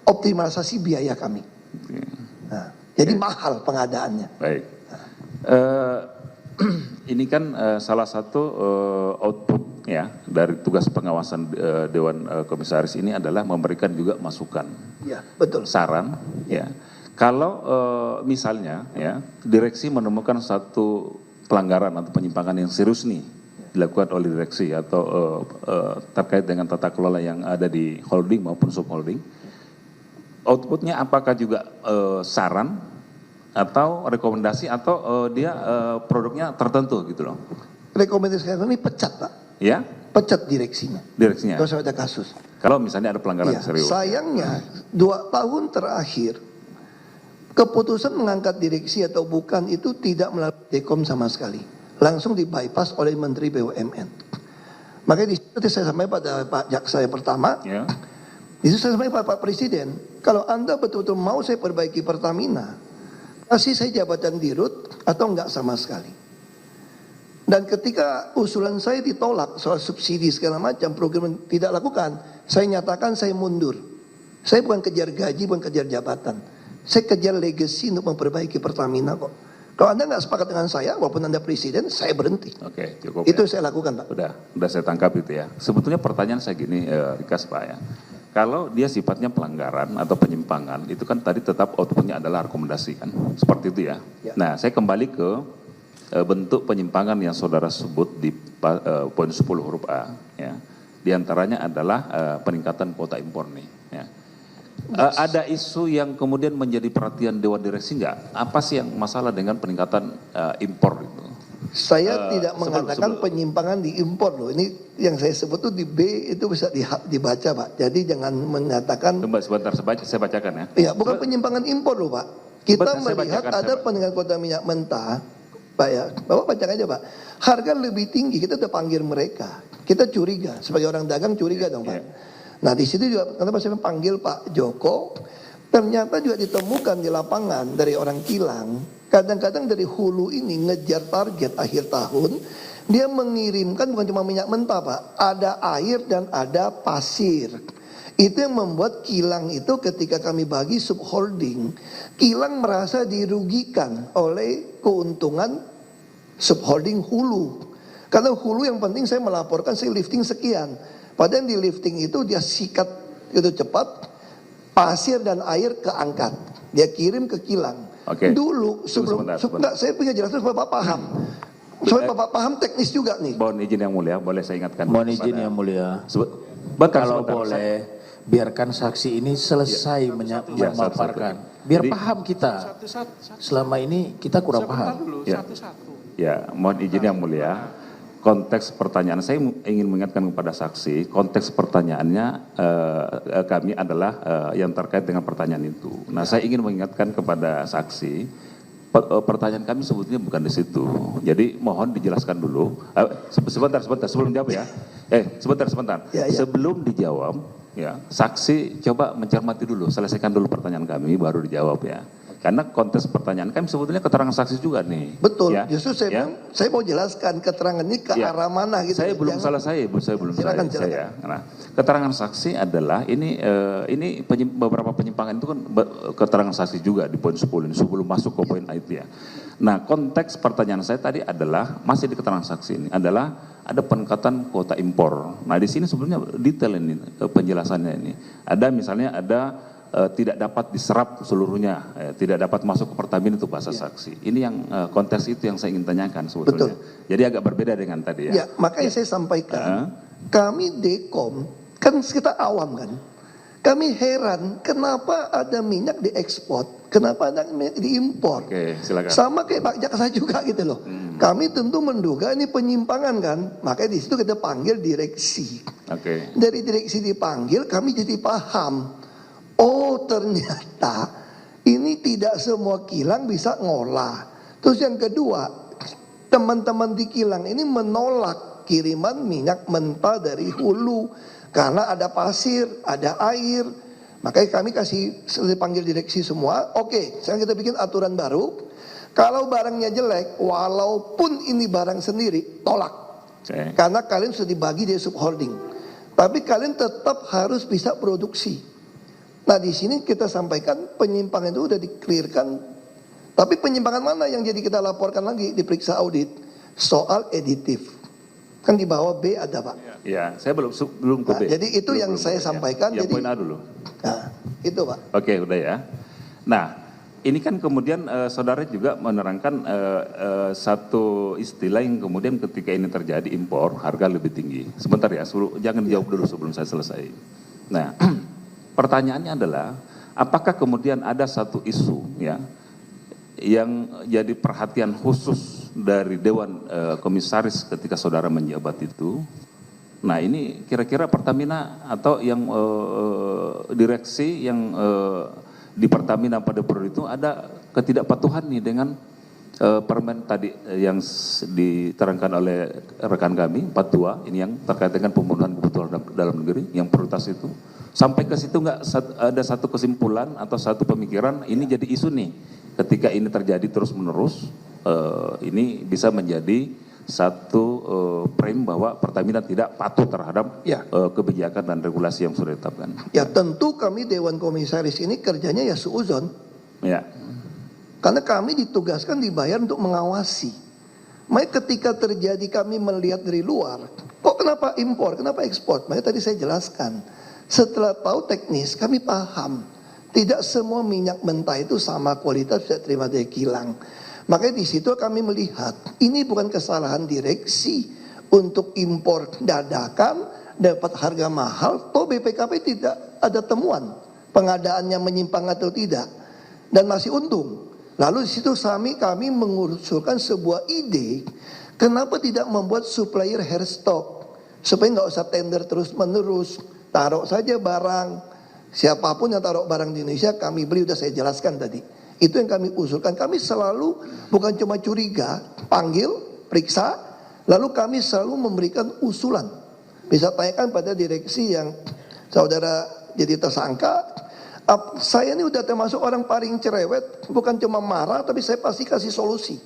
optimalisasi biaya kami. Oke. Nah, jadi mahal pengadaannya. Baik. Ini kan salah satu output ya dari tugas pengawasan Dewan Komisaris ini adalah memberikan juga masukan, Ya, betul. saran ya. Kalau misalnya ya direksi menemukan satu pelanggaran atau penyimpangan yang serius nih dilakukan oleh direksi atau terkait dengan tata kelola yang ada di holding maupun subholding, outputnya apakah juga saran atau rekomendasi atau dia produknya tertentu gitu loh? Rekomendasi kami pecat Pak, Ya, pecat direksinya. direksinya. Kalau ada kasus. Kalau misalnya ada pelanggaran Iya, serius. sayangnya 2 tahun terakhir keputusan mengangkat direksi atau bukan itu tidak melalui Dekom sama sekali. Langsung di bypass oleh Menteri BUMN. Makanya di situ saya sampaikan pada Pak Jaksa yang pertama, Ya. di situ saya sampaikan pada Pak Presiden, kalau Anda betul-betul mau saya perbaiki Pertamina, kasih saya jabatan dirut atau enggak sama sekali. Dan ketika usulan saya ditolak soal subsidi segala macam, program tidak lakukan, saya nyatakan saya mundur. Saya bukan kejar gaji, bukan kejar jabatan. Saya kejar legacy untuk memperbaiki Pertamina kok. Kalau Anda nggak sepakat dengan saya, walaupun Anda presiden, saya berhenti. Oke, cukup. Itu ya. saya lakukan, Pak. Udah saya tangkap itu ya. Sebetulnya pertanyaan saya gini, Rikas Pak ya. Kalau dia sifatnya pelanggaran atau penyimpangan, itu kan tadi tetap outputnya adalah rekomendasi kan, seperti itu ya. Ya. Nah, saya kembali ke bentuk penyimpangan yang saudara sebut di poin 10 huruf A. Ya. Di antaranya adalah peningkatan kuota impor nih. Ya. Ada isu yang kemudian menjadi perhatian Dewan Direksi nggak? Apa sih yang masalah dengan peningkatan impor itu? Saya tidak sebelum- mengatakan penyimpangan di impor loh. Ini yang saya sebut tuh di B itu bisa dibaca, Pak. Jadi jangan mengatakan, Coba sebentar saya bacakan ya. ya bukan penyimpangan impor loh, Pak. Kita Saya melihat bacakan, ada peningkatan kuota minyak mentah, Pak ya. Bapak bacakan aja, Pak. Harga lebih tinggi, kita udah panggil mereka. Kita curiga, sebagai orang dagang curiga dong, Pak. Nah di situ juga kenapa saya panggil Pak Joko, ternyata juga ditemukan di lapangan dari orang kilang, kadang-kadang dari hulu ini ngejar target akhir tahun, dia mengirimkan bukan cuma minyak mentah Pak, ada air dan ada pasir. Itu yang membuat kilang itu ketika kami bagi subholding, kilang merasa dirugikan oleh keuntungan subholding hulu. Karena hulu yang penting saya melaporkan saya lifting sekian. Padahal di lifting itu dia sikat itu cepat, pasir dan air keangkat. Dia kirim ke kilang. Oke. Dulu sebelum, Sebentar. saya punya jelaskan supaya Bapak paham. Supaya Bapak paham teknis juga nih. Mohon izin yang mulia, boleh saya ingatkan. Mohon izin yang mulia. Sebentar. Kalau boleh, biarkan saksi ini selesai memaparkan. Biar Jadi- paham kita. Selama ini kita kurang paham. Ya. Ya, mohon izin yang mulia. Konteks pertanyaan saya ingin mengingatkan kepada saksi, konteks pertanyaannya kami adalah yang terkait dengan pertanyaan itu. Nah, saya ingin mengingatkan kepada saksi, pertanyaan kami sebetulnya bukan di situ. Jadi mohon dijelaskan dulu. Sebentar sebelum jawab ya. Sebentar. Ya. Sebelum dijawab, ya, saksi coba mencermati dulu, selesaikan dulu pertanyaan kami baru dijawab ya. Karena konteks pertanyaan kami sebetulnya keterangan saksi juga nih. Betul, ya. justru saya bilang, saya mau jelaskan keterangan ini ke Ya. arah mana gitu. Saya belum Jangan- selesai. Saya. Nah, keterangan saksi adalah ini beberapa penyimpangan itu kan keterangan saksi juga di poin 10 ini sebelum masuk ke poin itu ya. Nah, konteks pertanyaan saya tadi adalah masih di keterangan saksi ini adalah ada peningkatan kuota impor. Nah, di sini sebenarnya detail ini penjelasannya ini. Ada misalnya tidak dapat diserap seluruhnya, tidak dapat masuk ke Pertamina itu bahasa saksi. Ini yang konteks itu yang saya ingin tanyakan sebetulnya. Betul. Jadi agak berbeda dengan tadi ya. Ya, makanya saya sampaikan, kami Dekom, kan kita awam kan. Kami heran kenapa ada minyak diekspor, kenapa ada minyak diimpor. Oke, silakan. Sama kayak Pak Jaksa juga gitu loh. Kami tentu menduga ini penyimpangan kan, makanya di situ kita panggil direksi. Oke. Dari direksi dipanggil, kami jadi paham. Oh ternyata ini tidak semua kilang bisa ngolah. Terus yang kedua, teman-teman di kilang ini menolak kiriman minyak mentah dari hulu. Karena ada pasir, ada air. Makanya kami panggil direksi semua. Oke, sekarang kita bikin aturan baru. Kalau barangnya jelek, walaupun ini barang sendiri, tolak. Oke. Karena kalian sudah dibagi di subholding. Tapi kalian tetap harus bisa produksi. Nah di sini kita sampaikan penyimpangan itu udah di-clearkan. Tapi penyimpangan mana yang jadi kita laporkan lagi, diperiksa audit? Soal editif. Kan di bawah B ada Pak. Ya, saya belum ke Nah, B. jadi itu yang saya sampaikan. Ya, Jadi, poin A dulu. nah, itu Pak. Oke, udah ya. Nah, ini kan kemudian saudara juga menerangkan satu istilah yang kemudian ketika ini terjadi impor, harga lebih tinggi. Sebentar ya, jangan dijawab dulu sebelum saya selesai. Nah, pertanyaannya adalah, apakah kemudian ada satu isu ya yang jadi perhatian khusus dari Dewan Komisaris ketika saudara menjabat itu? Nah ini kira-kira Pertamina atau yang direksi yang di Pertamina pada periode itu ada ketidakpatuhan nih dengan permen tadi yang diterangkan oleh rekan kami 42 ini yang terkait dengan pemenuhan kebutuhan dalam negeri yang prioritas itu. Sampai ke situ nggak ada satu kesimpulan atau satu pemikiran ini jadi isu nih ketika ini terjadi terus menerus ini bisa menjadi satu frame bahwa Pertamina tidak patuh terhadap Ya. kebijakan dan regulasi yang sudah ditetapkan. Ya tentu kami Dewan Komisaris ini kerjanya ya suuzon. Ya. Karena kami ditugaskan dibayar untuk mengawasi. Makanya ketika terjadi kami melihat dari luar, kok kenapa impor, kenapa ekspor? Makanya tadi saya jelaskan. Setelah tahu teknis, kami paham. Tidak semua minyak mentah itu sama kualitas bisa terima dari kilang. Makanya di situ kami melihat, ini bukan kesalahan direksi untuk impor dadakan, dapat harga mahal, toh BPKP tidak ada temuan pengadaannya menyimpang atau tidak. Dan masih untung. Lalu di situ kami mengusulkan sebuah ide, kenapa tidak membuat supplier hair stock supaya nggak usah tender terus menerus, taruh saja barang, siapapun yang taruh barang di Indonesia kami beli, udah saya jelaskan tadi. Itu yang kami usulkan. Kami selalu bukan cuma curiga, panggil, periksa, lalu kami selalu memberikan usulan. Bisa tanyakan pada direksi yang saudara jadi tersangka. Saya ini udah termasuk orang paling cerewet, bukan cuma marah, tapi saya pasti kasih solusi.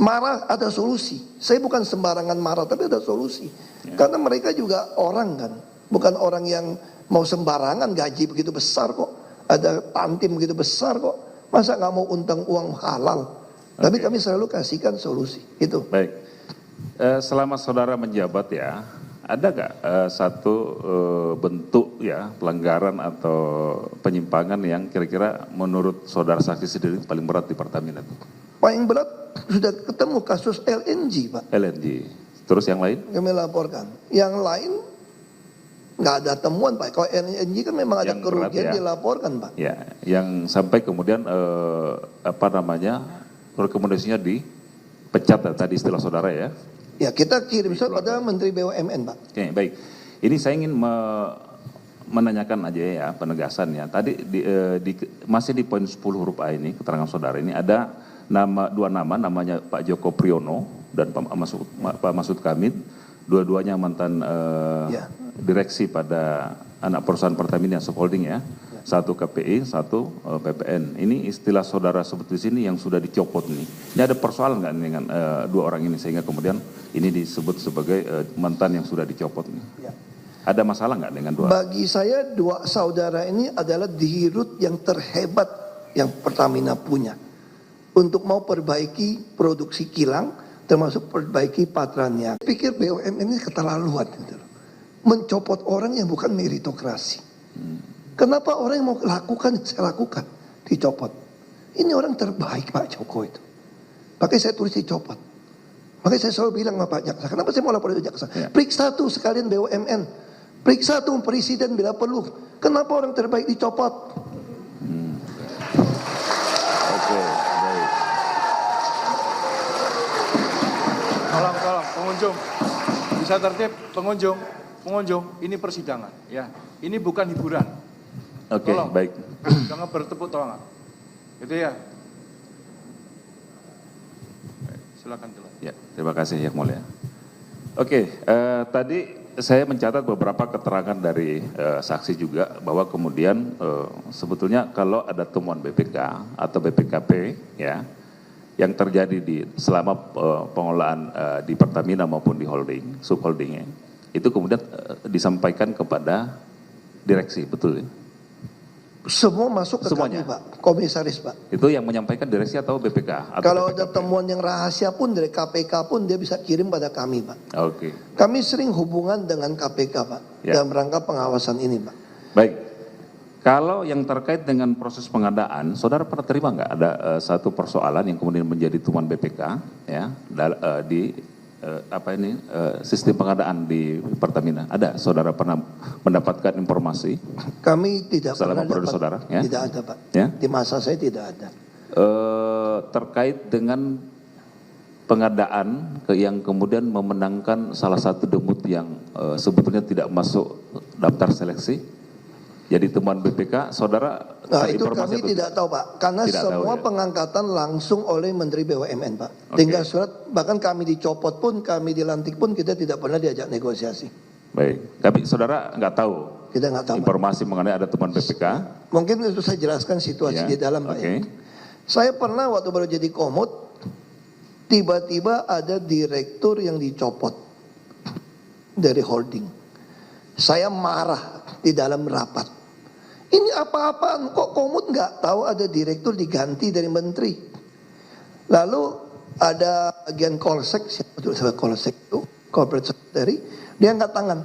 Marah ada solusi. Saya bukan sembarangan marah, tapi ada solusi. Karena mereka juga orang kan, bukan orang yang mau sembarangan, gaji begitu besar kok, ada tantim begitu besar kok. Masa nggak mau untung uang halal? Tapi kami selalu kasihkan solusi. Itu. Baik. Selama saudara menjabat ya, ada nggak satu bentuk ya pelanggaran atau penyimpangan yang kira-kira menurut saudara saksi sendiri paling berat di Pertamina itu? Paling berat sudah ketemu kasus LNG Pak. LNG. Terus yang lain? Kami laporkan. Yang lain nggak ada temuan Pak. Kalau LNG kan memang ada Yang kerugian berat, ya. dilaporkan Pak. Ya, yang sampai kemudian rekomendasinya dipecat tadi istilah saudara ya. Ya kita kirim surat pada Menteri BUMN Pak. Oke, baik. Ini saya ingin menanyakan aja ya penegasan ya. Tadi masih di poin 10 huruf A ini keterangan saudara ini ada dua nama, namanya Pak Joko Priyono dan Pak Masud Kamit, dua-duanya mantan Ya. direksi pada anak perusahaan Pertamina Subholding ya. Satu KPI, satu PPN. Ini istilah saudara sebut di sini yang sudah dicopot nih. Ini ada persoalan nggak dengan dua orang ini sehingga kemudian ini disebut sebagai mantan yang sudah dicopot nih? Ya. Ada masalah nggak dengan dua? Bagi saya dua saudara ini adalah dirut yang terhebat yang Pertamina punya. Untuk mau perbaiki produksi kilang, termasuk perbaiki patrannya. Saya pikir BUMN ini keterlaluan. Gitu. Mencopot orang yang bukan meritokrasi. Kenapa orang yang mau lakukan, saya lakukan. Dicopot. Ini orang terbaik Pak Joko itu. Makanya saya tulis dicopot. Makanya saya selalu bilang sama Pak Jaksa, kenapa saya mau lapor itu Jaksa? Ya. Periksa tuh sekalian BUMN. Periksa tuh presiden bila perlu. Kenapa orang terbaik dicopot? Oke, baik. Tolong, pengunjung. Bisa tertib, pengunjung, ini persidangan, ya. Ini bukan hiburan. Oke, Tolong. baik. Jangan bertepuk tangan. Gitu ya. Baik, silakan. Ya, terima kasih Yang Mulia. Oke, tadi saya mencatat beberapa keterangan dari saksi juga bahwa kemudian sebetulnya kalau ada temuan BPK atau BPKP ya yang terjadi di selama pengolahan di Pertamina maupun di holding, subholdingnya itu kemudian disampaikan kepada direksi, betul ya? Semua masuk ke Semuanya? kami Pak, komisaris Pak. Itu yang menyampaikan direksi atau BPK? Atau Kalau BPKP? ada temuan yang rahasia pun dari KPK pun dia bisa kirim pada kami Pak. Oke, Kami sering hubungan dengan KPK Pak. Ya. Dalam rangka pengawasan ini Pak. baik. Kalau yang terkait dengan proses pengadaan, saudara pernah terima nggak ada satu persoalan yang kemudian menjadi temuan BPK ya di sistem pengadaan di Pertamina? Ada, saudara pernah mendapatkan informasi? Kami tidak Selama pernah periode dapat. saudara, ya? Tidak ada Pak. Ya? Di masa saya tidak ada. Terkait dengan pengadaan yang kemudian memenangkan salah satu demut yang sebetulnya tidak masuk daftar seleksi, jadi temuan BPK, saudara Nah ada itu informasi kami atau tidak tahu Pak. Karena Tidak tahu, semua ya? pengangkatan langsung oleh Menteri BUMN Pak. Oke. Tinggal surat, bahkan kami dicopot pun, kami dilantik pun kita tidak pernah diajak negosiasi. Baik, tapi saudara nggak tahu Kita nggak tahu Pak. informasi mengenai ada temuan BPK? Mungkin itu saya jelaskan situasi Ya, di dalam Pak. oke. Ya. Saya pernah waktu baru jadi komut, tiba-tiba ada direktur yang dicopot dari holding. Saya marah di dalam rapat. Ini apa-apaan, kok komut nggak tahu ada direktur diganti dari menteri. Lalu ada bagian Kolsek, siapa tuh saya Kolsek itu, corporate secretary, dia angkat tangan.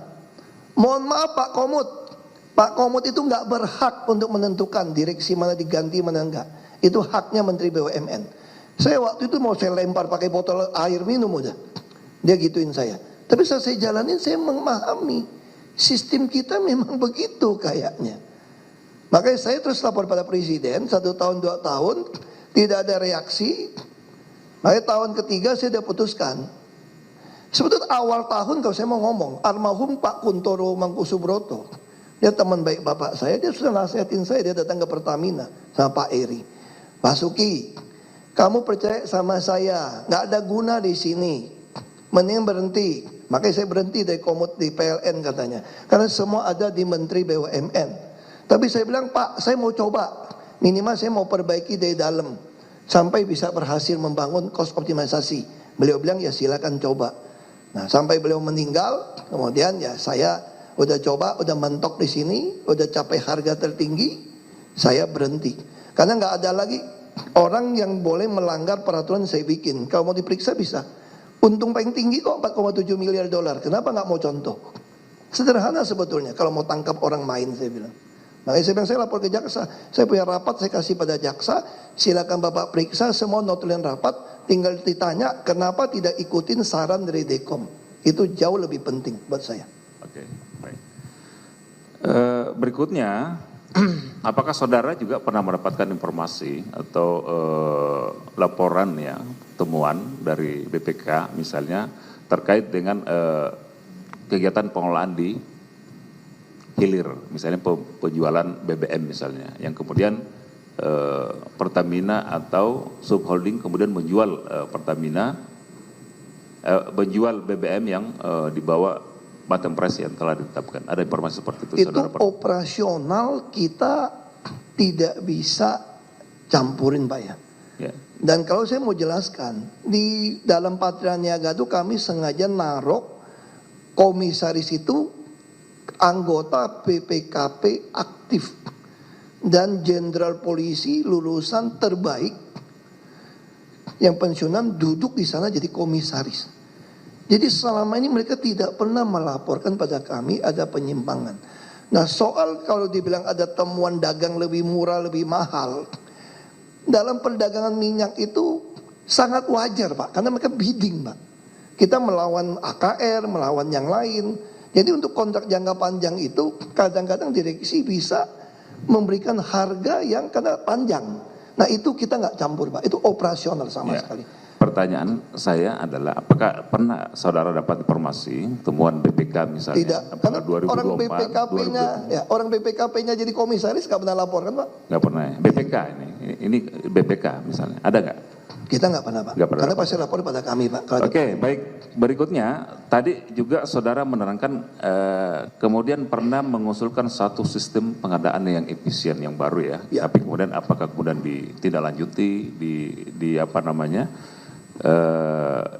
Mohon maaf Pak Komut itu nggak berhak untuk menentukan direksi mana diganti mana enggak. Itu haknya Menteri BUMN. Saya waktu itu mau saya lempar pakai botol air minum udah. Dia gituin saya. Tapi saat saya jalanin saya memahami sistem kita memang begitu kayaknya. Makanya saya terus lapor pada presiden 1 tahun 2 tahun tidak ada reaksi. Makanya tahun ketiga saya sudah putuskan. Sebetulnya awal tahun kalau saya mau ngomong, almarhum Pak Kuntoro Mangkusubroto, dia teman baik bapak saya, dia sudah nasihatin saya, dia datang ke Pertamina sama Pak Eri. Pak Suki, kamu percaya sama saya, nggak ada guna di sini, mending berhenti. Makanya saya berhenti dari komut di PLN katanya, karena semua ada di Menteri BUMN. Tapi saya bilang, Pak, saya mau coba. Minimal saya mau perbaiki dari dalam. Sampai bisa berhasil membangun cost optimalisasi. Beliau bilang, ya silakan coba. Nah, sampai beliau meninggal, kemudian ya saya udah coba, udah mentok di sini, udah capai harga tertinggi, saya berhenti. Karena nggak ada lagi orang yang boleh melanggar peraturan saya bikin. Kalau mau diperiksa bisa. Untung paling tinggi kok 4,7 miliar dolar. Kenapa nggak mau contoh? Sederhana sebetulnya kalau mau tangkap orang main saya bilang. Makanya saya bilang saya lapor ke jaksa. Saya punya rapat saya kasih pada jaksa. Silakan Bapak periksa semua notulen rapat. Tinggal ditanya kenapa tidak ikutin saran dari Dekom. Itu jauh lebih penting buat saya. Oke, baik. Berikutnya, apakah saudara juga pernah mendapatkan informasi atau laporan ya, temuan dari BPK misalnya terkait dengan kegiatan pengolahan di hilir, misalnya penjualan BBM misalnya, yang kemudian Pertamina atau subholding kemudian menjual Pertamina, menjual BBM yang dibawa bottom price yang telah ditetapkan. Ada informasi seperti itu, Itu Saudara? operasional kita tidak bisa campurin Pak ya. Ya. Dan kalau saya mau jelaskan, di dalam Patria Niaga itu kami sengaja naruh komisaris itu anggota PPKP aktif dan jenderal polisi lulusan terbaik yang pensiunan duduk di sana jadi komisaris. Jadi selama ini mereka tidak pernah melaporkan pada kami ada penyimpangan. Nah soal kalau dibilang ada temuan dagang lebih murah, lebih mahal, dalam perdagangan minyak itu sangat wajar Pak, karena mereka bidding Pak. Kita melawan AKR, melawan yang lain. Jadi untuk kontrak jangka panjang itu kadang-kadang direksi bisa memberikan harga yang karena panjang. Nah itu kita nggak campur Pak, itu operasional sama sekali. Pertanyaan saya adalah apakah pernah saudara dapat informasi temuan BPK misalnya? Tidak, karena orang 2024, BPKP-nya, ya orang BPKP-nya jadi komisaris nggak pernah laporkan Pak. Nggak pernah ya? BPK ini BPK misalnya, ada nggak? Kita nggak pernah Pak, Nggak pernah. karena pasti lapor pada kami Pak. Oke, baik. Berikutnya, tadi juga saudara menerangkan kemudian pernah mengusulkan satu sistem pengadaan yang efisien yang baru ya. Ya. Tapi kemudian apakah kemudian ditindaklanjuti, di apa namanya,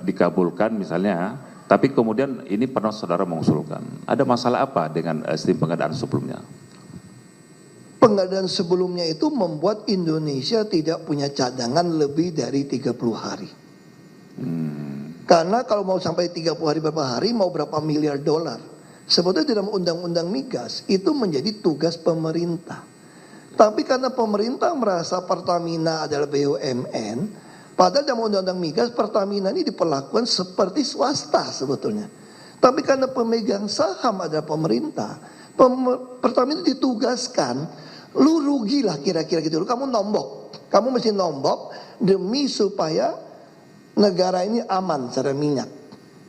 dikabulkan misalnya. Tapi kemudian ini pernah saudara mengusulkan. Ada masalah apa dengan sistem pengadaan sebelumnya? Pengadaan sebelumnya itu membuat Indonesia tidak punya cadangan lebih dari 30 hari. Karena kalau mau sampai 30 hari berapa hari, mau berapa miliar dolar. Sebetulnya dalam undang-undang migas itu menjadi tugas pemerintah. Tapi karena pemerintah merasa Pertamina adalah BUMN, padahal dalam undang-undang migas Pertamina ini diperlakukan seperti swasta sebetulnya. Tapi karena pemegang saham adalah pemerintah, Pertamina ditugaskan, lu rugilah kira-kira gitu. Kamu nombok, kamu mesti nombok demi supaya negara ini aman secara minyak.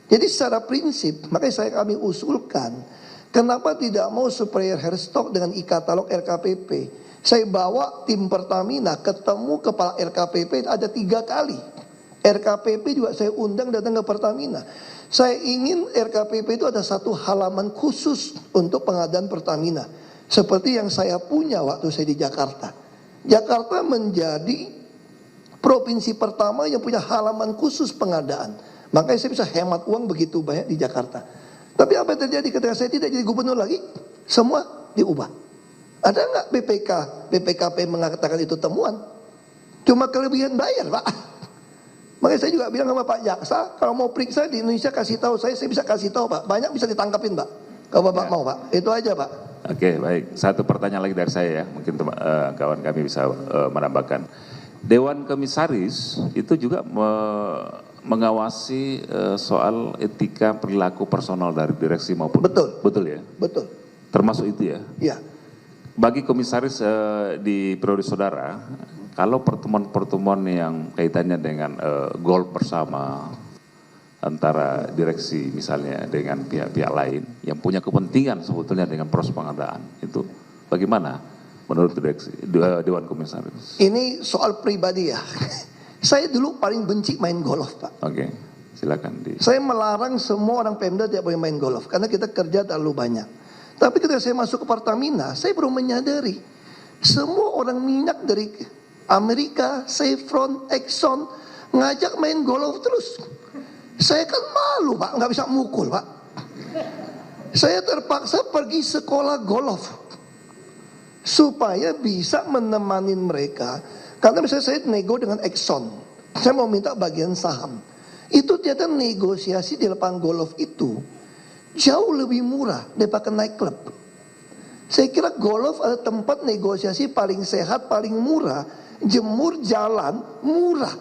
Jadi secara prinsip, makanya kami usulkan, kenapa tidak mau supplier Herstock dengan e-katalog RKPP. Saya bawa tim Pertamina ketemu kepala RKPP ada 3 kali. RKPP juga saya undang datang ke Pertamina. Saya ingin RKPP itu ada satu halaman khusus untuk pengadaan Pertamina. Seperti yang saya punya waktu saya di Jakarta. Jakarta menjadi provinsi pertama yang punya halaman khusus pengadaan. Makanya saya bisa hemat uang begitu banyak di Jakarta. Tapi apa yang terjadi ketika saya tidak jadi gubernur lagi? Semua diubah. Ada nggak BPKP mengatakan itu temuan? Cuma kelebihan bayar Pak. Makanya saya juga bilang sama Pak Jaksa, kalau mau periksa di Indonesia kasih tahu saya bisa kasih tahu Pak. Banyak bisa ditangkapin Pak. Kalau Bapak mau Pak. Itu aja Pak. Oke, baik. Satu pertanyaan lagi dari saya ya, mungkin kawan kami bisa menambahkan. Dewan Komisaris itu juga mengawasi soal etika perilaku personal dari direksi maupun... Betul ya? Betul. Termasuk itu ya? Iya. Bagi komisaris di periode saudara, kalau pertemuan-pertemuan yang kaitannya dengan goal bersama antara direksi misalnya dengan pihak-pihak lain yang punya kepentingan sebetulnya dengan proses pengadaan itu bagaimana menurut direksi Dewan Komisaris? Ini soal pribadi ya. Saya dulu paling benci main golf Pak. Oke, silakan. Saya melarang semua orang Pemda tidak boleh main golf karena kita kerja terlalu banyak. Tapi ketika saya masuk ke Pertamina, saya baru menyadari semua orang minyak dari Amerika, Chevron, Exxon ngajak main golf terus. Saya kan malu Pak, nggak bisa mukul Pak. Saya terpaksa pergi sekolah golf supaya bisa menemani mereka. Karena misalnya saya nego dengan Exxon, saya mau minta bagian saham. Itu ternyata negosiasi di lapangan golf itu jauh lebih murah daripada naik klub. Saya kira golf adalah tempat negosiasi paling sehat, paling murah. Jemur jalan murah.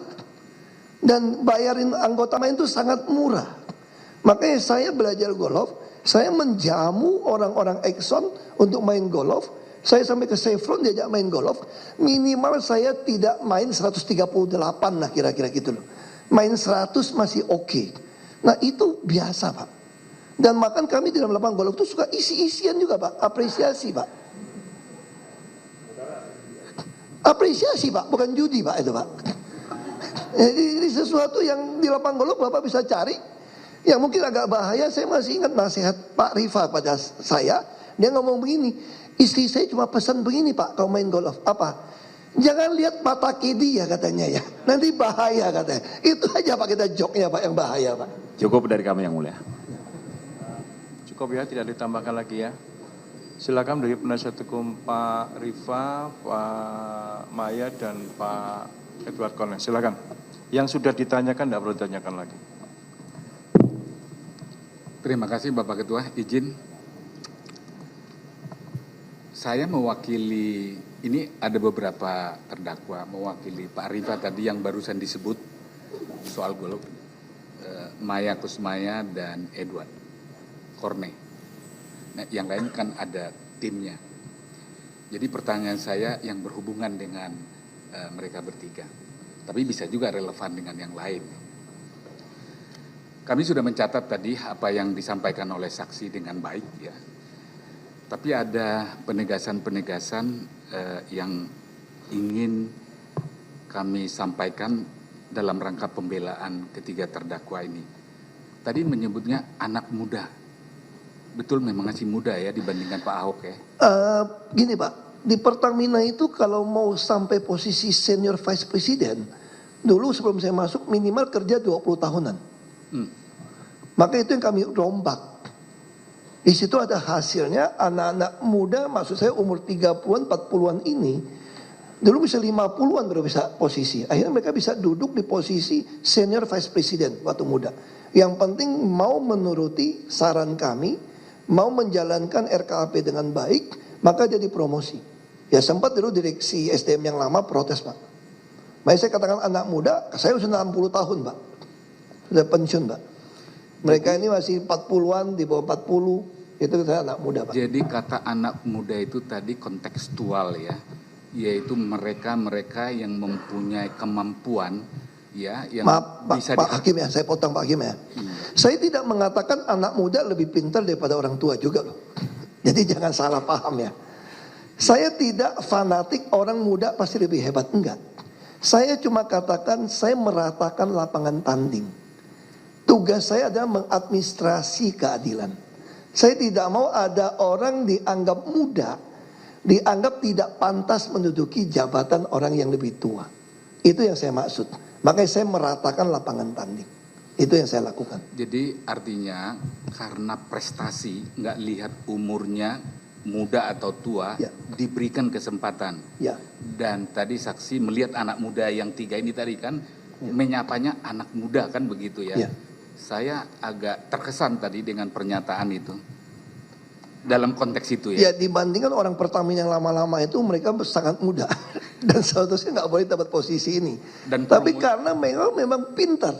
Dan bayarin anggota main itu sangat murah. Makanya saya belajar golf, saya menjamu orang-orang Exxon untuk main golf. Saya sampai ke Chevron diajak main golf. Minimal saya tidak main 138 lah kira-kira gitu loh. Main 100 masih oke. Nah itu biasa Pak. Dan makan kami di dalam lapangan golf itu suka isi-isian juga Pak. Apresiasi Pak. Apresiasi Pak, bukan judi Pak itu Pak. Jadi sesuatu yang di lapangan golf Bapak bisa cari. Yang mungkin agak bahaya, saya masih ingat nasihat Pak Rifa pada saya. Dia ngomong begini, istri saya cuma pesan begini Pak, kalau main golf. Apa? Jangan lihat mata kiri ya katanya ya. Nanti bahaya katanya. Itu aja Pak kita joknya Pak yang bahaya Pak. Cukup dari kami yang mulia. Cukup ya, tidak ditambahkan lagi ya. Silakan dari penasihat hukum Pak Rifa, Pak Maya, dan Pak Edward Kones. Silakan. Yang sudah ditanyakan tidak perlu ditanyakan lagi. Terima kasih Bapak Ketua. Izin saya mewakili, ini ada beberapa terdakwa mewakili Pak Rifa tadi yang barusan disebut soal golf, Maya Kusmaya dan Edward Korne. Nah, yang lain kan ada timnya. Jadi pertanyaan saya yang berhubungan dengan mereka bertiga, tapi bisa juga relevan dengan yang lain. Kami sudah mencatat tadi apa yang disampaikan oleh saksi dengan baik ya. Tapi ada penegasan-penegasan yang ingin kami sampaikan dalam rangka pembelaan ketiga terdakwa ini. Tadi menyebutnya anak muda. Betul memang masih muda ya dibandingkan Pak Ahok ya? Gini Pak, di Pertamina itu kalau mau sampai posisi senior vice president, dulu sebelum saya masuk minimal kerja 20 tahunan. Maka itu yang kami rombak. Di situ ada hasilnya anak-anak muda, maksud saya umur 30-an, 40-an ini, dulu bisa 50-an baru bisa posisi. Akhirnya mereka bisa duduk di posisi senior vice president waktu muda. Yang penting mau menuruti saran kami, mau menjalankan RKAP dengan baik, maka jadi promosi. Ya sempat dulu direksi SDM yang lama protes Pak. Makanya saya katakan anak muda, saya sudah 60 tahun Pak. Sudah pensiun Pak. Mereka ini masih 40-an, di bawah 40, itu saya anak muda Pak. Jadi kata anak muda itu tadi kontekstual ya, yaitu mereka-mereka yang mempunyai kemampuan ya, yang Maaf, bisa Pak Hakim ya, saya potong Pak Hakim ya. Saya tidak mengatakan anak muda lebih pintar daripada orang tua juga loh. Jadi jangan salah paham ya. Saya tidak fanatik orang muda pasti lebih hebat, enggak. Saya cuma katakan saya meratakan lapangan tanding. Tugas saya adalah mengadministrasi keadilan. Saya tidak mau ada orang dianggap muda, dianggap tidak pantas menduduki jabatan orang yang lebih tua. Itu yang saya maksud. Makanya saya meratakan lapangan tanding. Itu yang saya lakukan. Jadi artinya karena prestasi, nggak lihat umurnya muda atau tua, Ya. diberikan kesempatan. Ya. Dan tadi saksi melihat anak muda yang tiga ini tadi kan, menyapanya anak muda kan begitu ya. Ya. Saya agak terkesan tadi dengan pernyataan itu. Dalam konteks itu ya. Ya dibandingkan orang Pertamina yang lama-lama itu mereka sangat muda. Dan seharusnya nggak boleh dapat posisi ini. Dan tapi karena memang pintar.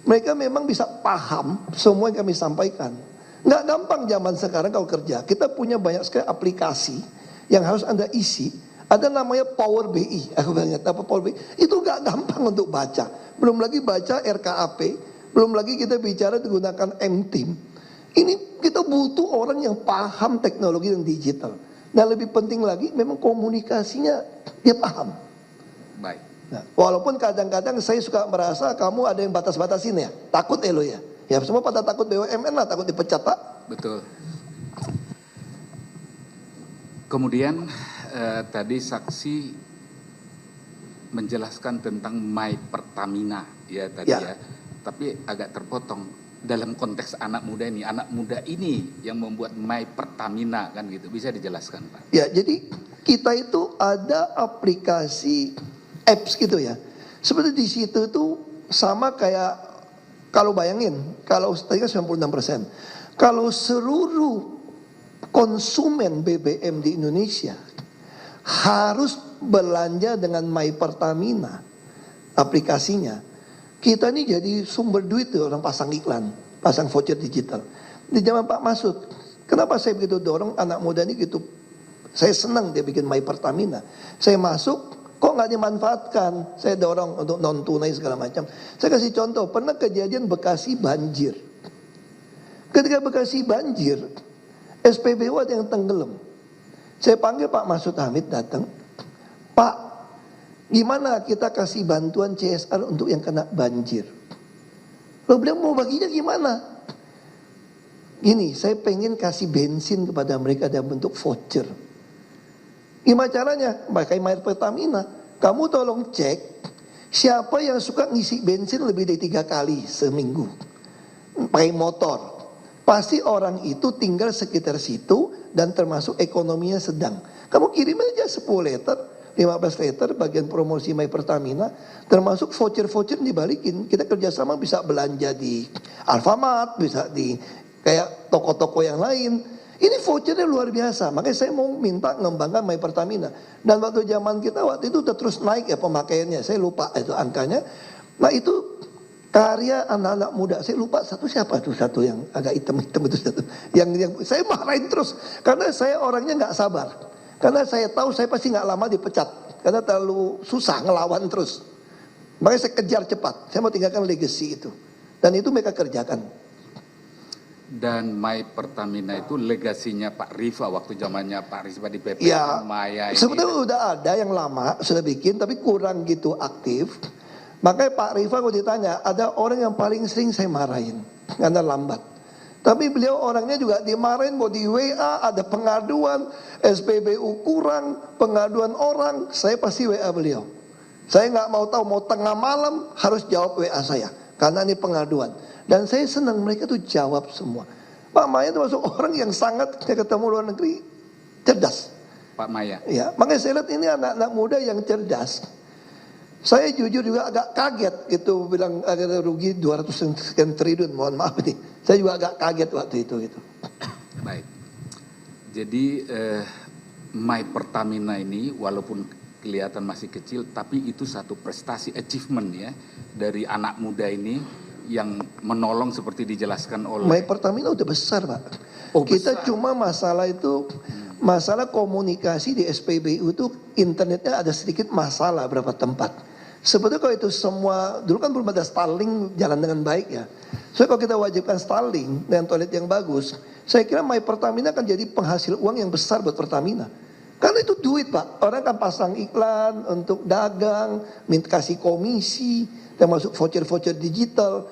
Mereka memang bisa paham semua yang kami sampaikan. Nggak gampang zaman sekarang kalau kerja. Kita punya banyak sekali aplikasi yang harus Anda isi. Ada namanya Power BI. Aku bilang apa Power BI? Itu nggak gampang untuk baca. Belum lagi baca RKAP. Belum lagi kita bicara menggunakan M-Team. Ini kita butuh orang yang paham teknologi dan digital. Nah lebih penting lagi memang komunikasinya dia paham. Baik. Nah, walaupun kadang-kadang saya suka merasa kamu ada yang batas-batasin ya. Takut lo ya. Ya semua pada takut BUMN lah, takut dipecat Pak. Betul. Kemudian tadi saksi menjelaskan tentang My Pertamina ya tadi ya. Tapi agak terpotong dalam konteks anak muda ini yang membuat My Pertamina kan gitu. Bisa dijelaskan Pak? Ya, jadi kita itu ada aplikasi apps gitu ya. Seperti di situ tuh sama kayak kalau bayangin, kalau tadi kan 96%. Kalau seluruh konsumen BBM di Indonesia harus belanja dengan My Pertamina aplikasinya. Kita ini jadi sumber duit tuh orang pasang iklan, pasang voucher digital. Di zaman Pak Masud, kenapa saya begitu dorong anak muda ini gitu. Saya senang dia bikin My Pertamina. Saya masuk, kok nggak dimanfaatkan? Saya dorong untuk non tunai segala macam. Saya kasih contoh, pernah kejadian Bekasi banjir. Ketika Bekasi banjir, SPBU ada yang tenggelam. Saya panggil Pak Masud Hamid datang, Pak, gimana kita kasih bantuan CSR untuk yang kena banjir? Lo bilang mau baginya gimana? Gini, saya pengen kasih bensin kepada mereka dalam bentuk voucher. Gimana caranya? Pakai My Pertamina. Kamu tolong cek siapa yang suka ngisi bensin lebih dari 3 kali seminggu. Pakai motor. Pasti orang itu tinggal sekitar situ dan termasuk ekonominya sedang. Kamu kirim aja 10 liter, 15 liter bagian promosi My Pertamina, termasuk voucher-voucher dibalikin. Kita kerjasama bisa belanja di Alfamart, bisa di kayak toko-toko yang lain. Ini vouchernya luar biasa, makanya saya mau minta ngembangkan My Pertamina. Dan waktu zaman kita waktu itu udah terus naik ya pemakaiannya, saya lupa itu angkanya. Nah itu karya anak-anak muda, saya lupa siapa tuh satu yang agak hitam-hitam itu satu. Yang saya marahin terus, karena saya orangnya nggak sabar. Karena saya tahu saya pasti nggak lama dipecat, karena terlalu susah ngelawan terus. Makanya saya kejar cepat, saya mau tinggalkan legacy itu. Dan itu mereka kerjakan. Dan My Pertamina itu legasinya Pak Rifa waktu zamannya Pak Rifa di PPN Ya, Maya ini. sebetulnya udah ada yang lama sudah bikin tapi kurang gitu aktif. Makanya Pak Rifa kalau ditanya, ada orang yang paling sering saya marahin karena lambat. Tapi beliau orangnya juga dimarahin, mau di WA ada pengaduan, SPBU kurang, pengaduan orang, saya pasti WA beliau. Saya nggak mau tahu, mau tengah malam harus jawab WA saya karena ini pengaduan. Dan saya senang mereka tuh jawab semua. Pak Maya termasuk orang yang sangat saya ketemu luar negeri cerdas. Pak Maya. Ya, makanya saya lihat ini anak-anak muda yang cerdas. Saya jujur juga agak kaget gitu bilang agak rugi 200 sekian triliun, mohon maaf nih. Saya juga agak kaget waktu itu gitu. Baik. Jadi My Pertamina ini walaupun kelihatan masih kecil tapi itu satu prestasi achievement ya dari anak muda ini yang menolong seperti dijelaskan oleh My Pertamina udah besar, Pak. Oh, Kita besar. cuma masalah itu masalah komunikasi di SPBU itu internetnya ada sedikit masalah berapa tempat. Sebetulnya kalau itu semua dulu kan belum ada Starlink jalan dengan baik ya. So kalau kita wajibkan Starlink dengan toilet yang bagus, saya kira My Pertamina akan jadi penghasil uang yang besar buat Pertamina. Karena itu duit, Pak. Orang kan pasang iklan untuk dagang, minta kasih komisi, termasuk voucher-voucher digital.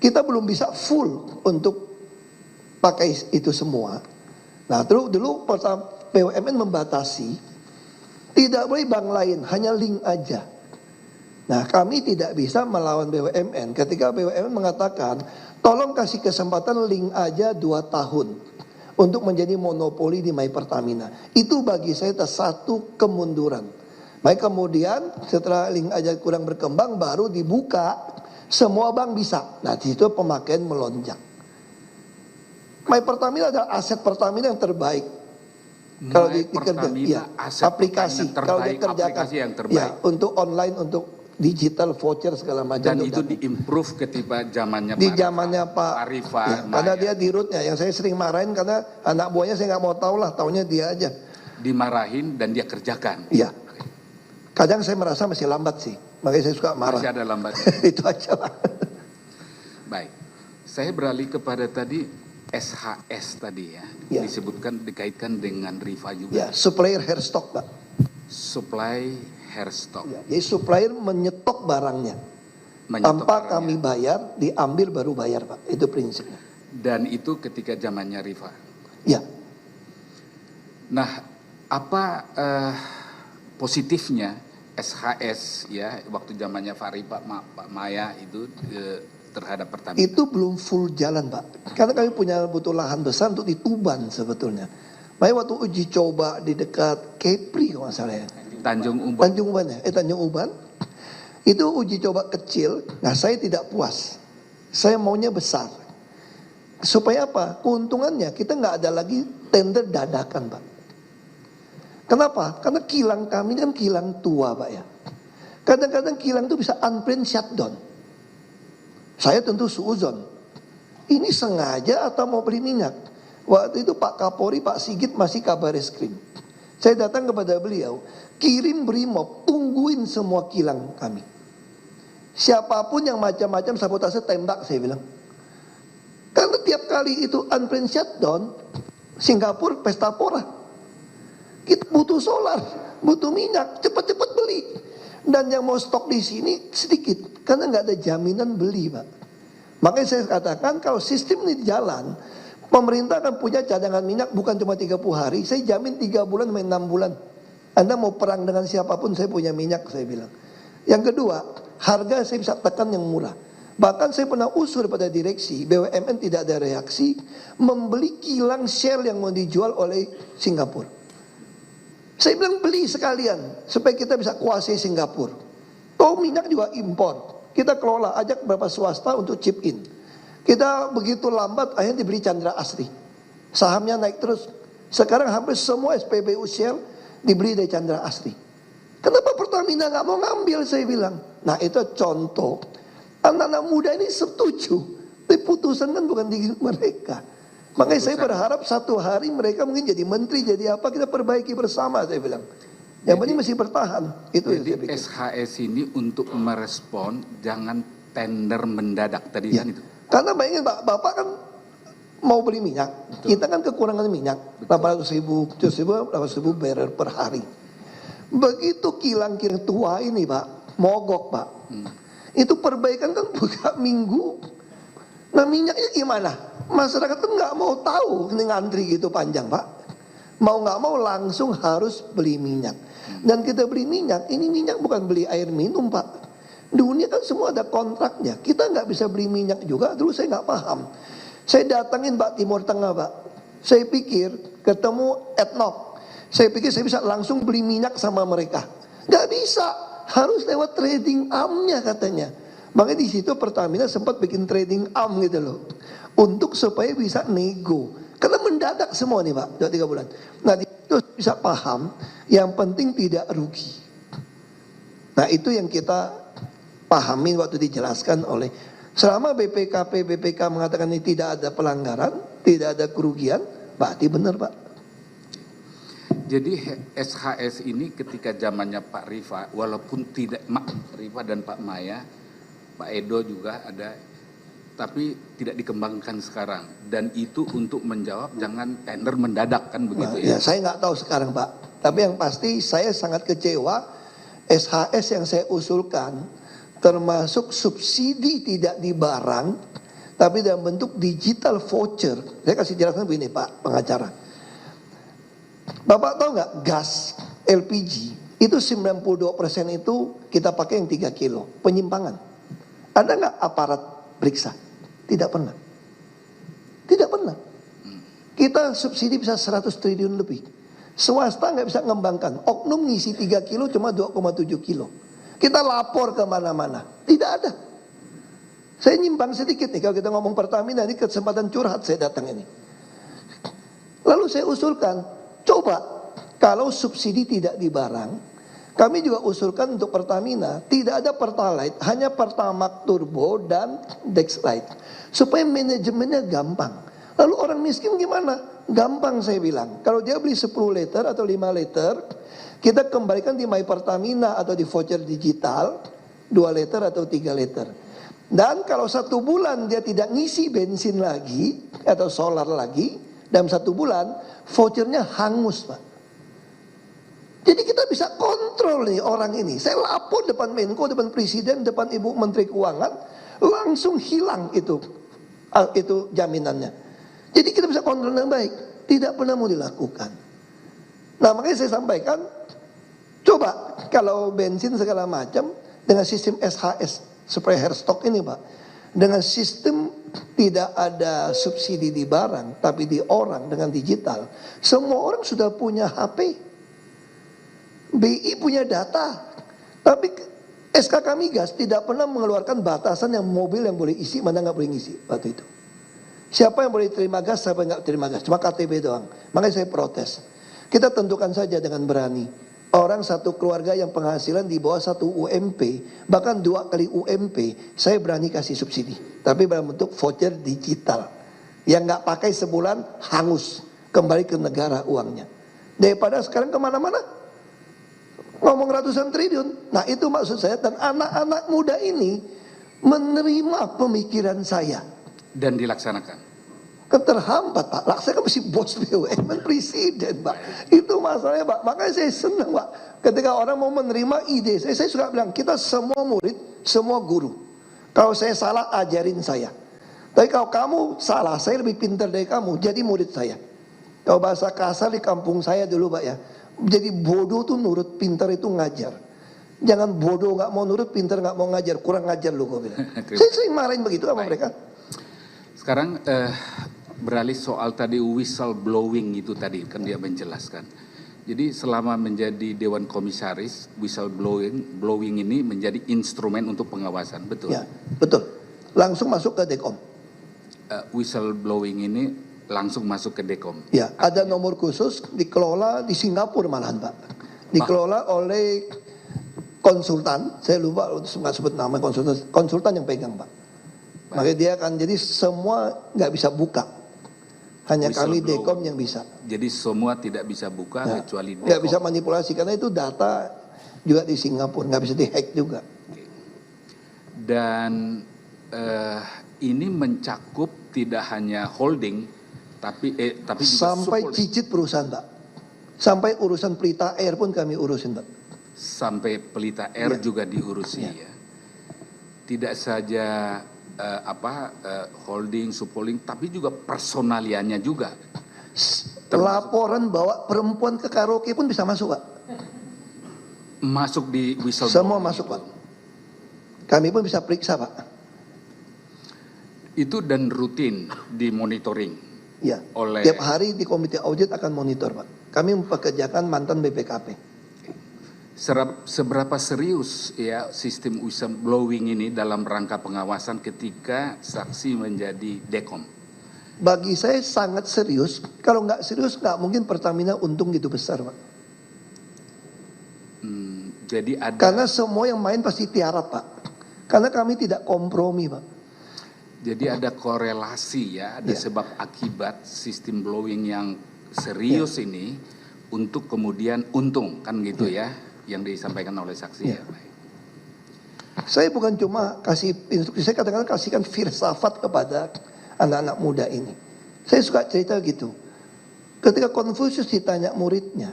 Kita belum bisa full untuk pakai itu semua. Nah, terus dulu BUMN membatasi tidak boleh bank lain, hanya link aja. Nah, kami tidak bisa melawan BUMN ketika BUMN mengatakan, tolong kasih kesempatan link aja 2 tahun untuk menjadi monopoli di My Pertamina. Itu bagi saya satu kemunduran. Baik kemudian setelah link aja kurang berkembang baru dibuka semua bank bisa. Nah di situ pemakaian melonjak. My Pertamina adalah aset Pertamina yang terbaik. Kalau dikerja, ya, aplikasi kalau dikerjakan, aplikasi yang terbaik. Ya, untuk online, untuk digital voucher segala macam. Dan itu diimprove ketika zamannya di zamannya Pak Rifa. Ya, karena dia di rootnya, yang saya sering marahin karena anak buahnya saya nggak mau tahu lah, taunya dia aja. Dimarahin dan dia kerjakan. Iya. Kadang saya merasa masih lambat sih, makanya saya suka marah. Masih ada lambatnya. Itu aja lah. Baik, saya beralih kepada tadi SHS tadi ya, Ya. disebutkan dikaitkan dengan Rifa juga. Ya, supplier hair stock, Pak. Supply hair stock. Ya, jadi supplier menyetok barangnya. Menyetok Tanpa barangnya. kami bayar, diambil baru bayar, Pak. Itu prinsipnya. Dan itu ketika zamannya Rifa. Ya. Nah, apa positifnya SHS ya waktu zamannya Fahri Pak Maya itu terhadap Pertamina? Itu belum full jalan, Pak. Karena kami butuh lahan besar untuk di Tuban sebetulnya. Makanya waktu uji coba di dekat Kepri kalau nggak salah ya. Tanjung Uban. Tanjung Uban ya, Tanjung Uban. Itu uji coba kecil. Nah saya tidak puas. Saya maunya besar. Supaya apa? Keuntungannya kita nggak ada lagi tender dadakan, Pak. Kenapa? Karena kilang kami kan kilang tua, Pak ya. Kadang-kadang kilang itu bisa unplanned shutdown. Saya tentu suuzon. Ini sengaja atau mau beli minyak? Waktu itu Pak Kapolri, Pak Sigit masih kabar reskrim. Saya datang kepada beliau, kirim brimob, tungguin semua kilang kami. Siapapun yang macam-macam sabotase tembak, saya bilang. Karena tiap kali itu unplanned shutdown, Singapura pesta pora. Kita butuh solar, butuh minyak, cepat-cepat beli. Dan yang mau stok di sini sedikit, karena nggak ada jaminan beli, Pak. Makanya saya katakan kalau sistem ini jalan, pemerintah akan punya cadangan minyak bukan cuma 30 hari. Saya jamin 3 bulan sampai 6 bulan. Anda mau perang dengan siapapun saya punya minyak, saya bilang. Yang kedua, harga saya bisa tekan yang murah. Bahkan saya pernah usul pada direksi, BUMN tidak ada reaksi, membeli kilang Shell yang mau dijual oleh Singapura. Saya bilang beli sekalian, supaya kita bisa kuasai Singapura. Toh minyak juga impor. Kita kelola, ajak beberapa swasta untuk chip in. Kita begitu lambat, akhirnya dibeli Chandra Asri. Sahamnya naik terus. Sekarang hampir semua SPBU Shell dibeli dari Chandra Asri. Kenapa Pertamina nggak mau ngambil, saya bilang. Nah itu contoh. Anak-anak muda ini setuju. Tapi putusan kan bukan di mereka. Makanya saya berharap satu hari mereka mungkin jadi menteri, jadi apa, kita perbaiki bersama, saya bilang. Yang penting masih bertahan. Itu jadi yang saya pikir. SHS ini untuk merespon, jangan tender mendadak tadi Ya. kan itu. Karena bayangin Pak, Bapak kan mau beli minyak. Betul. Kita kan kekurangan minyak. 800.000 barrel per hari. Begitu kilang-kilang tua ini Pak, mogok Pak. Itu perbaikan kan buka minggu. Nah minyaknya gimana? Masyarakat kan nggak mau tahu ini ngantri gitu panjang Pak. Mau nggak mau langsung harus beli minyak. Dan kita beli minyak, ini minyak bukan beli air minum Pak. Dunia kan semua ada kontraknya. Kita nggak bisa beli minyak juga. Dulu saya nggak paham. Saya datangin Pak Timur Tengah Pak. Saya pikir ketemu etnok. Saya pikir saya bisa langsung beli minyak sama mereka. Nggak bisa. Harus lewat trading arm-nya katanya. Makanya di situ Pertamina sempat bikin trading arm gitu loh. Untuk supaya bisa nego. Karena mendadak semua nih Pak, 2-3 bulan. Nah itu bisa paham, yang penting tidak rugi. Nah itu yang kita pahami waktu dijelaskan oleh, selama BPK mengatakan ini tidak ada pelanggaran, tidak ada kerugian, berarti benar Pak. Jadi SHS ini ketika zamannya Pak Rifa, walaupun tidak Rifa dan Pak Maya, Pak Edo juga ada, tapi tidak dikembangkan sekarang. Dan itu untuk menjawab jangan tender mendadak kan begitu Ya saya nggak tahu sekarang Pak. Tapi yang pasti saya sangat kecewa SHS yang saya usulkan termasuk subsidi tidak di barang tapi dalam bentuk digital voucher. Saya kasih jelasan begini Pak pengacara. Bapak tahu nggak gas LPG itu 92% itu kita pakai yang 3 kilo penyimpangan. Ada nggak aparat periksa? Tidak pernah. Tidak pernah. Kita subsidi bisa 100 triliun lebih. Swasta nggak bisa ngembangkan. Oknum ngisi 3 kilo cuma 2,7 kilo. Kita lapor ke mana-mana. Tidak ada. Saya nyimpang sedikit nih kalau kita ngomong Pertamina, ini kesempatan curhat saya datang ini. Lalu saya usulkan, coba kalau subsidi tidak di barang, kami juga usulkan untuk Pertamina tidak ada Pertalite, hanya Pertamax Turbo dan Dexlite. Supaya manajemennya gampang. Lalu orang miskin gimana? Gampang saya bilang. Kalau dia beli 10 liter atau 5 liter, kita kembalikan di My Pertamina atau di voucher digital 2 liter atau 3 liter. Dan kalau 1 bulan dia tidak ngisi bensin lagi atau solar lagi, dalam 1 bulan vouchernya hangus Pak. Jadi kita bisa kontrol nih orang ini. Saya lapor depan Menko, depan Presiden, depan Ibu Menteri Keuangan, langsung hilang itu jaminannya. Jadi kita bisa kontrol dengan baik. Tidak pernah mau dilakukan. Nah makanya saya sampaikan, coba kalau bensin segala macam dengan sistem SHS, sprayer stock ini Pak, dengan sistem tidak ada subsidi di barang, tapi di orang dengan digital, semua orang sudah punya HP. BI punya data, tapi SKK Migas tidak pernah mengeluarkan batasan yang mobil yang boleh isi, mana nggak boleh ngisi waktu itu. Siapa yang boleh terima gas, siapa yang nggak terima gas, cuma KTP doang. Makanya saya protes. Kita tentukan saja dengan berani. Orang satu keluarga yang penghasilan di bawah 1 UMP, bahkan 2 kali UMP, saya berani kasih subsidi. Tapi dalam bentuk voucher digital, yang nggak pakai sebulan hangus, kembali ke negara uangnya. Daripada sekarang kemana-mana, ngomong ratusan triliun. Nah itu maksud saya, dan anak-anak muda ini menerima pemikiran saya. Dan dilaksanakan. Terhambat Pak, saya kan masih bos BUMN presiden Pak. Itu masalahnya Pak, makanya saya senang Pak. Ketika orang mau menerima ide saya suka bilang, kita semua murid, semua guru. Kalau saya salah, ajarin saya. Tapi kalau kamu salah, saya lebih pintar dari kamu, jadi murid saya. Kalau bahasa kasar di kampung saya dulu Pak ya, jadi bodoh tuh nurut, pintar itu ngajar. Jangan bodoh nggak mau nurut, pintar nggak mau ngajar, kurang ngajar lu gue bilang. Saya sering marahin begitu sama mereka. Sekarang beralih soal tadi whistle blowing itu tadi kan dia menjelaskan. Jadi selama menjadi Dewan Komisaris, whistle blowing ini menjadi instrumen untuk pengawasan, betul? Ya, betul. Langsung masuk ke Dekom. Whistle blowing ini langsung masuk ke Dekom. Ya, ada nomor khusus dikelola di Singapura malahan Pak. Dikelola oleh konsultan, saya lupa nggak sebut nama konsultan yang pegang Pak. Makanya dia akan jadi semua nggak bisa buka, hanya kami Dekom yang bisa. Jadi semua tidak bisa buka Ya, kecuali Dekom. nggak bisa manipulasi karena itu data juga di Singapura, nggak bisa dihack juga. Dan ini mencakup tidak hanya holding, tapi juga Sampai subholding. cicit perusahaan Pak, sampai urusan Pelita Air pun kami urusin Pak. Sampai Pelita Air Ya. juga diurusi Ya. ya. Tidak saja holding, subholding, tapi juga personaliannya juga. Laporan bawa perempuan ke karaoke pun bisa masuk Pak. Masuk di whistle Semua blowing masuk itu. Pak. Kami pun bisa periksa Pak. Itu dan rutin dimonitoring. Ya. Oleh- Tiap hari di komite audit akan monitor Pak. Kami mempekerjakan mantan BPKP. Seberapa serius ya sistem whistleblowing ini dalam rangka pengawasan ketika saksi menjadi Dekom? Bagi saya sangat serius. Kalau nggak serius nggak mungkin Pertamina untung gitu besar Pak. Jadi ada. Karena semua yang main pasti tiarap Pak. Karena kami tidak kompromi Pak. Jadi ada korelasi ya, ada Ya. sebab akibat sistem blowing yang serius ini untuk kemudian untung kan gitu ya, yang disampaikan oleh saksi ya. Ya. Baik. Saya bukan cuma kasih instruksi, saya kadang-kadang kasihkan filsafat kepada anak-anak muda ini. Saya suka cerita gitu. Ketika Konfusius ditanya muridnya,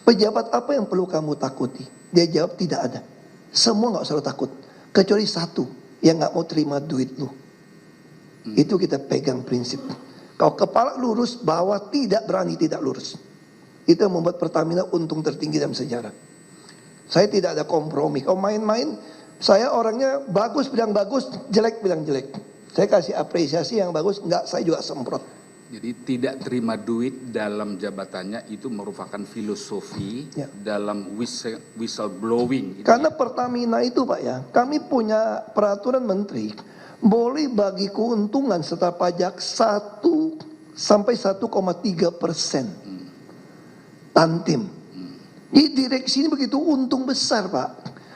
pejabat apa yang perlu kamu takuti? Dia jawab tidak ada. Semua nggak usah takut, kecuali satu yang nggak mau terima duit lu. Itu kita pegang prinsip. Kalau kepala lurus, bawah tidak berani tidak lurus. Itu yang membuat Pertamina untung tertinggi dalam sejarah. Saya tidak ada kompromi. Kalau main-main, saya orangnya bagus bilang bagus, jelek bilang jelek. Saya kasih apresiasi yang bagus, enggak saya juga semprot. Jadi tidak terima duit dalam jabatannya itu merupakan filosofi Ya. dalam whistleblowing. Karena Pertamina itu Pak ya, kami punya peraturan menteri, boleh bagi keuntungan setelah pajak 1 sampai 1,3% tantim. Di direksi ini begitu untung besar Pak.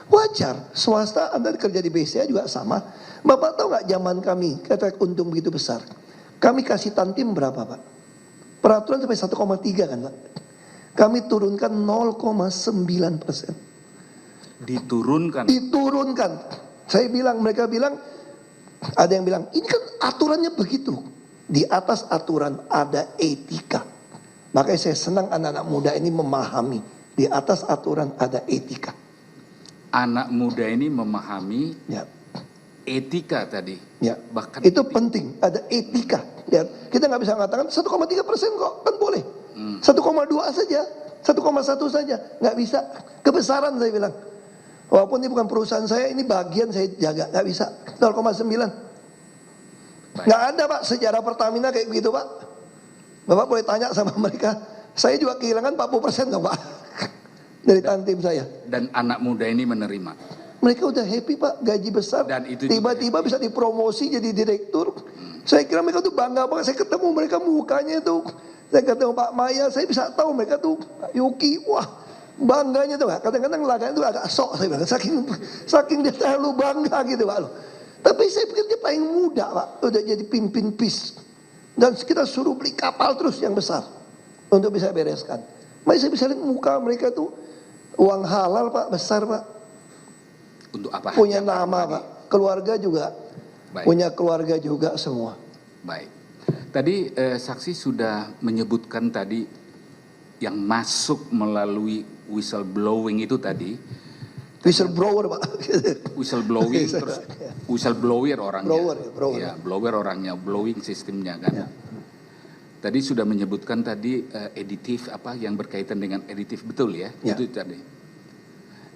Wajar, swasta Anda kerja di BCA juga sama. Bapak tahu nggak zaman kami kata untung begitu besar? Kami kasih tantim berapa Pak? Peraturan sampai 1,3 kan Pak? Kami turunkan 0,9%. Diturunkan. Diturunkan. Saya bilang, mereka bilang, ada yang bilang, ini kan aturannya begitu. Di atas aturan ada etika. Makanya saya senang anak-anak muda ini memahami. Di atas aturan ada etika. Anak muda ini memahami Ya. etika tadi. Ya. Bahkan Itu penting, ada etika. Ya. Kita nggak bisa mengatakan 1,3% kok, kan boleh. 1,2 saja, 1,1 saja, nggak bisa. Kebesaran saya bilang. Walaupun ini bukan perusahaan saya, ini bagian saya jaga, nggak bisa. 0,9. Nggak ada Pak sejarah Pertamina kayak begitu Pak. Bapak boleh tanya sama mereka. Saya juga kehilangan 40% dong Pak. Dari tantim saya. Dan anak muda ini menerima. Mereka udah happy Pak, gaji besar. Dan itu Tiba-tiba bisa dipromosi jadi direktur. Saya kira mereka tuh bangga banget. Saya ketemu mereka mukanya tuh. Saya ketemu Pak Maya, saya bisa tahu mereka tuh Pak Yuki, wah bangganya tuh. Kadang-kadang laganya tuh agak sok saya bilang. Saking dia terlalu bangga gitu Pak. Tapi saya pikir dia paling muda Pak. Udah jadi pimpin PIS. Dan kita suruh beli kapal terus yang besar. Untuk bisa bereskan. Makanya saya bisa lihat muka mereka tuh. Uang halal Pak, besar Pak. Untuk apa? Punya Yang nama lagi? Pak. Keluarga juga. Baik. Punya keluarga juga semua. Baik. Tadi saksi sudah menyebutkan tadi yang masuk melalui whistleblowing itu tadi Whistleblower Pak. whistleblowing terus whistleblower orangnya. Blower. Ya, blower orangnya, blowing sistemnya kan. Ya. Tadi sudah menyebutkan tadi editif apa yang berkaitan dengan editif, betul ya? Ya. Itu tadi.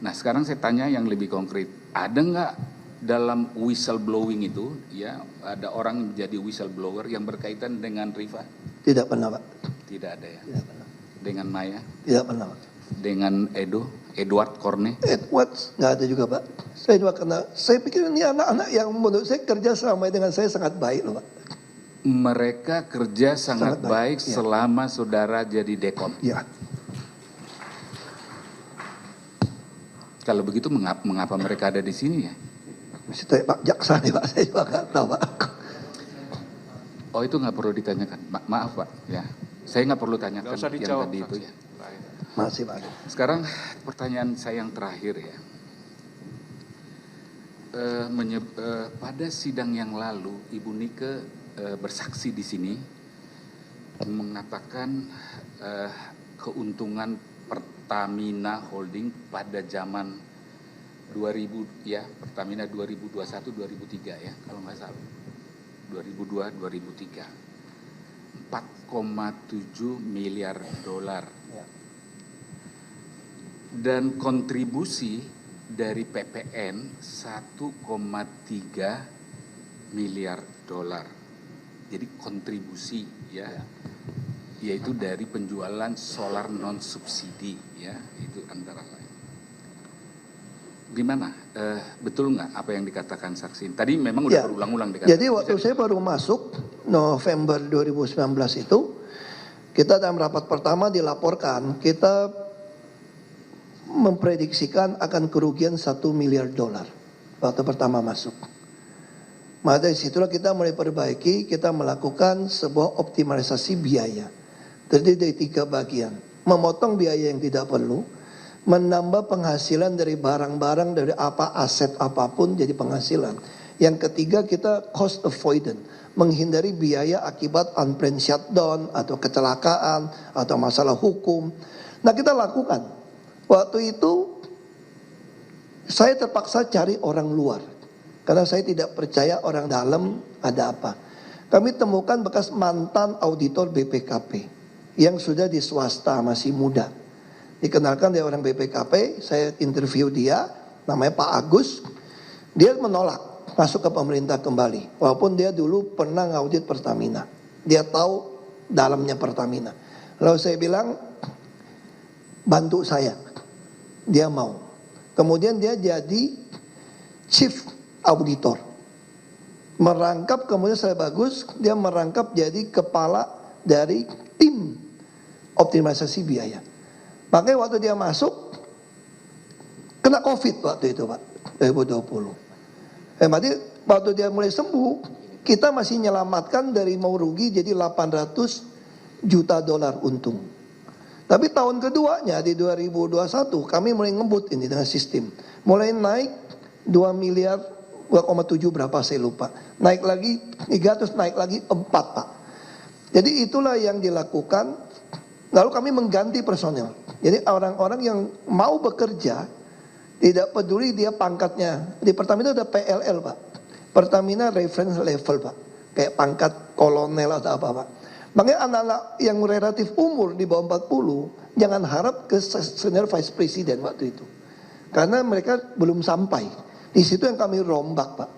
Nah, sekarang saya tanya yang lebih konkret. Ada nggak dalam whistleblowing itu ya ada orang menjadi whistleblower yang berkaitan dengan Rifa? Tidak pernah Pak. Tidak ada ya. Tidak pernah. Dengan Maya? Tidak pernah Pak. Dengan Edward Corne? Edwards nggak ada juga Pak. Saya juga kena. Saya pikir ini anak-anak yang menurut saya kerja selama dengan saya sangat baik loh Pak. Mereka kerja sangat baik ya. selama saudara jadi dekom. Ya. Kalau begitu mengapa mereka ada di sini ya? Mesti tanya Pak Jaksa nih Pak. Saya juga nggak tahu Pak. Oh itu nggak perlu ditanyakan. Maaf Pak ya. Saya nggak perlu tanyakan Nggak usah yang dijawab, tadi itu ya. Masih Pak. Sekarang pertanyaan saya yang terakhir ya. Pada sidang yang lalu Ibu Nike bersaksi di sini mengatakan keuntungan Pertamina Holding pada zaman 2000 ya, Pertamina 2021 2003 ya kalau nggak salah. 2002 2003. 4,7 miliar dolar. Dan kontribusi dari PPN 1,3 miliar dolar. Jadi kontribusi ya, yaitu dari penjualan solar non subsidi ya, itu antara lain. Gimana? Betul nggak apa yang dikatakan saksi? Tadi memang udah berulang-ulang dikatakan. Jadi waktu saya baru masuk November 2019 itu, kita dalam rapat pertama dilaporkan kita memprediksikan akan kerugian 1 miliar dolar waktu pertama masuk. Maka dari situlah kita mulai perbaiki, kita melakukan sebuah optimalisasi biaya. Terdiri dari 3 bagian. Memotong biaya yang tidak perlu, menambah penghasilan dari barang-barang, dari apa aset apapun jadi penghasilan. Yang ketiga kita cost avoidance, menghindari biaya akibat unplanned shutdown atau kecelakaan atau masalah hukum. Nah kita lakukan. Waktu itu saya terpaksa cari orang luar. Karena saya tidak percaya orang dalam ada apa. Kami temukan bekas mantan auditor BPKP yang sudah di swasta masih muda. Dikenalkan dari orang BPKP, saya interview dia, namanya Pak Agus. Dia menolak masuk ke pemerintah kembali. Walaupun dia dulu pernah ngaudit Pertamina. Dia tahu dalamnya Pertamina. Lalu saya bilang, bantu saya. Dia mau. Kemudian dia jadi chief auditor. Merangkap, kemudian saya bagus, dia merangkap jadi kepala dari tim optimalisasi biaya. Makanya waktu dia masuk, kena COVID waktu itu Pak, 2020. Berarti waktu dia mulai sembuh, kita masih menyelamatkan dari mau rugi jadi 800 juta dolar untung. Tapi tahun keduanya di 2021 kami mulai ngebut ini dengan sistem. Mulai naik 2 miliar 2,7 berapa saya lupa. Naik lagi 300, naik lagi 4 Pak. Jadi itulah yang dilakukan. Lalu kami mengganti personel. Jadi orang-orang yang mau bekerja, tidak peduli dia pangkatnya. Di Pertamina ada PLL Pak. Pertamina reference level Pak. Kayak pangkat kolonel atau apa Pak. Makanya anak-anak yang relatif umur di bawah 40, jangan harap ke senior vice president waktu itu. Karena mereka belum sampai. Di situ yang kami rombak Pak.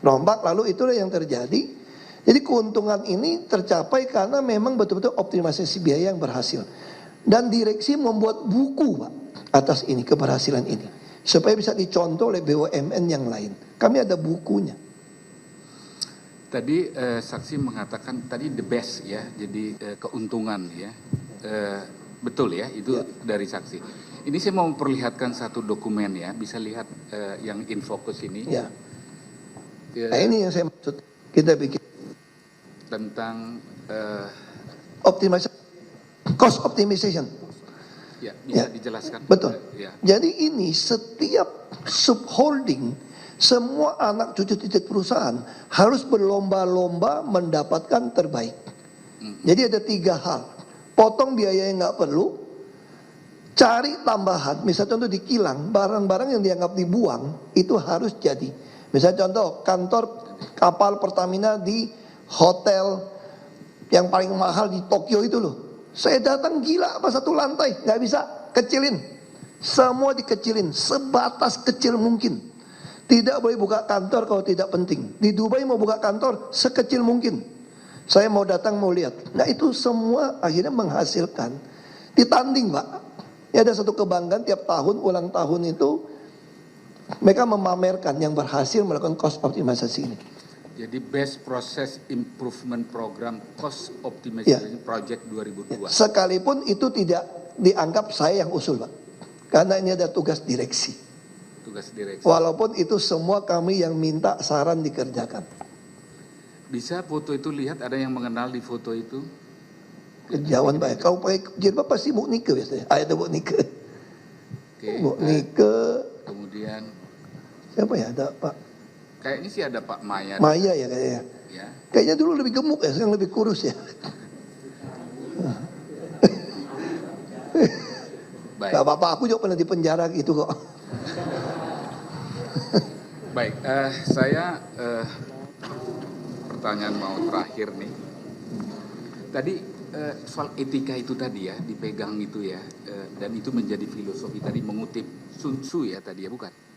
Rombak lalu itulah yang terjadi. Jadi keuntungan ini tercapai karena memang betul-betul optimalisasi biaya yang berhasil. Dan direksi membuat buku Pak atas ini, keberhasilan ini. Supaya bisa dicontoh oleh BUMN yang lain. Kami ada bukunya. Tadi saksi mengatakan tadi the best ya, jadi keuntungan ya. Betul ya, itu dari saksi. Ini saya mau memperlihatkan satu dokumen ya, bisa lihat yang infocus ini. Ya. Nah ini yang saya maksud, kita bikin. Tentang optimalisasi, cost optimization. Ya, bisa dijelaskan? Betul. Ya. Jadi ini setiap subholding, semua anak cucu titik perusahaan harus berlomba-lomba mendapatkan terbaik. Jadi ada 3 hal. Potong biaya yang nggak perlu, Cari tambahan, misalnya contoh di kilang, barang-barang yang dianggap dibuang itu harus jadi. Misalnya contoh kantor kapal Pertamina di hotel yang paling mahal di Tokyo itu loh. Saya datang gila apa satu lantai, nggak bisa, kecilin. Semua dikecilin, sebatas kecil mungkin. Tidak boleh buka kantor kalau tidak penting. Di Dubai mau buka kantor sekecil mungkin. Saya mau datang mau lihat. Nah itu semua akhirnya menghasilkan. Ditanding Pak. Ya ada satu kebanggaan tiap tahun ulang tahun itu mereka memamerkan yang berhasil melakukan cost optimization ini. Jadi Best Process Improvement Program Cost Optimization Project 2002. Sekalipun itu tidak dianggap saya yang usul Pak. Karena ini ada tugas direksi. Tugas direksi. Walaupun itu semua kami yang minta saran dikerjakan. Bisa foto itu lihat, ada yang mengenal di foto itu? Kejauhan Pak. Kau pakai jilbab pasti Bu Nike biasanya. Ada Bu Nike. Oke. Bu Nike. Kemudian Siapa ya? Ada Pak kayaknya sih ada Pak Maya. Maya ya kayaknya. Ya. Kayaknya dulu lebih gemuk ya, sekarang lebih kurus ya. Baik. Gak apa-apa, aku juga pernah di penjara gitu kok. Baik, saya pertanyaan mau terakhir nih. Tadi soal etika itu tadi ya, dipegang itu ya, dan itu menjadi filosofi tadi mengutip Sun Tzu ya tadi ya, bukan?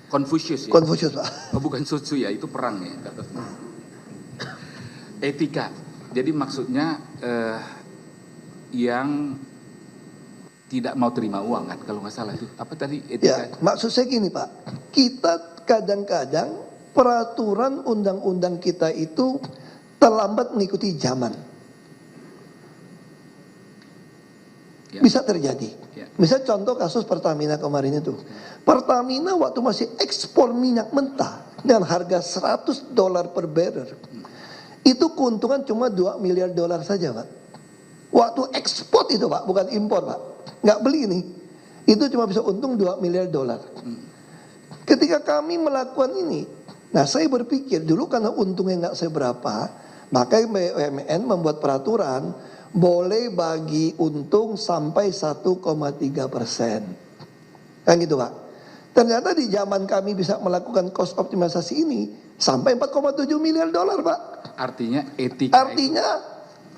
Confucius ya? Confucius Pak. Oh, bukan Sun Tzu ya, itu perang ya. Etika, jadi maksudnya yang tidak mau terima uang kan, kalau nggak salah itu. Apa tadi etika? Ya, maksud saya gini Pak, kita kadang-kadang peraturan undang-undang kita itu terlambat mengikuti zaman. Ya. Bisa terjadi. Ya. Misal contoh kasus Pertamina kemarin itu. Pertamina waktu masih ekspor minyak mentah dengan harga $100 per barrel. Itu keuntungan cuma $2 miliar saja Pak. Waktu ekspor itu Pak, bukan impor Pak. Nggak beli nih. Itu cuma bisa untung $2 miliar. Ketika kami melakukan ini, nah saya berpikir dulu karena untungnya nggak seberapa, maka BUMN membuat peraturan boleh bagi untung sampai 1,3%. Kan gitu Pak. Ternyata di zaman kami bisa melakukan cost optimalisasi ini sampai $4,7 miliar Pak. Artinya etika Artinya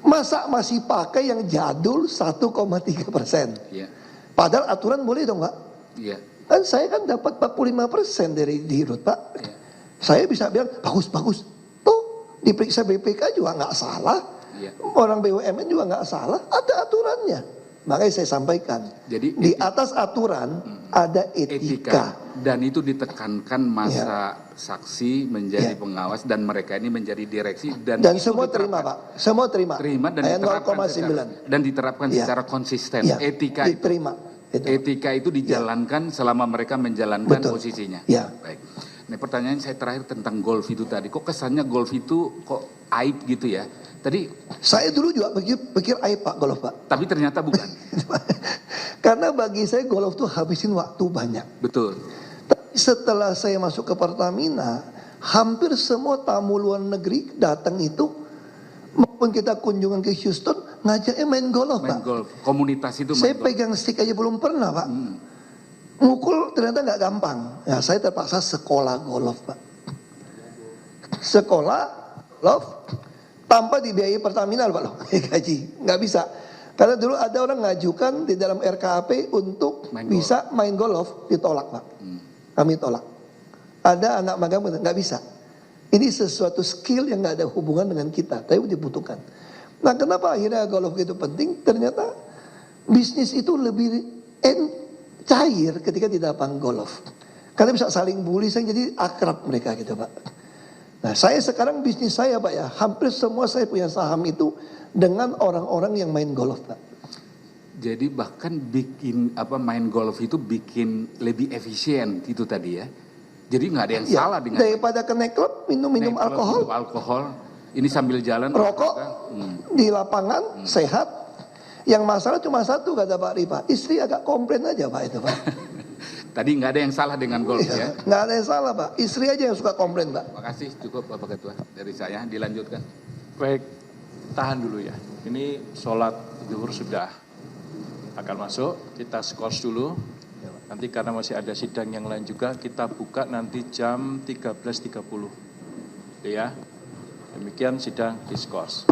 masa masih pakai yang jadul 1,3%. Ya. Padahal aturan boleh dong Pak. Iya. Kan saya kan dapat 45% dari dirut Pak. Ya. Saya bisa bilang bagus. Tuh diperiksa BPK juga nggak salah. Ya. Orang BUMN juga nggak salah. Ada aturannya. Makanya saya sampaikan. Jadi di atas aturan ada etika. Dan itu ditekankan masa saksi menjadi pengawas dan mereka ini menjadi direksi dan semua terima Pak. Semua terima. Dan ayat diterapkan secara konsisten. Ya, Etika diterima. Etika itu dijalankan selama mereka menjalankan posisinya. Ya. Baik. Nah, pertanyaan saya terakhir tentang golf itu tadi. Kok kesannya golf itu kok aib gitu ya? Tadi saya dulu juga pikir aib Pak golf Pak. tapi ternyata bukan. Karena bagi saya golf tuh habisin waktu banyak. Betul. Tapi setelah saya masuk ke Pertamina, hampir semua tamu luar negeri datang itu, maupun kita kunjungan ke Houston, ngajaknya main golf Pak. Main golf, komunitas itu main Saya golf. pegang stick aja belum pernah Pak. Mukul ternyata nggak gampang. Ya saya terpaksa sekolah golf Pak. Sekolah golf tanpa dibiayai Pertamina Pak loh. Gaji nggak bisa. Karena dulu ada orang ngajukan di dalam RKAP untuk bisa main golf, ditolak Pak. Kami tolak. Ada anak magang nggak bisa. Ini sesuatu skill yang nggak ada hubungan dengan kita, tapi dibutuhkan. Nah kenapa akhirnya golf itu penting? Ternyata bisnis itu lebih cair ketika di lapangan golf. Karena bisa saling bully, jadi akrab mereka gitu Pak. Nah saya sekarang bisnis saya Pak ya, hampir semua saya punya saham itu dengan orang-orang yang main golf Pak. Jadi bahkan bikin main golf itu bikin lebih efisien itu tadi ya. Jadi nggak ada yang salah dengan daripada ke naik klub minum alkohol. Ini sambil jalan rokok di lapangan sehat. Yang masalah cuma satu kata Pak Rifa, istri agak komplain aja Pak itu Pak. Tadi nggak ada yang salah dengan golf ya. Nggak ada yang salah Pak, istri aja yang suka komplain Pak. Makasih, cukup Bapak Ketua dari saya, dilanjutkan. Baik, tahan dulu ya. Ini sholat zuhur sudah akan masuk, kita skors dulu. Nanti karena masih ada sidang yang lain juga, kita buka nanti jam 13.30. Ya, demikian sidang diskors.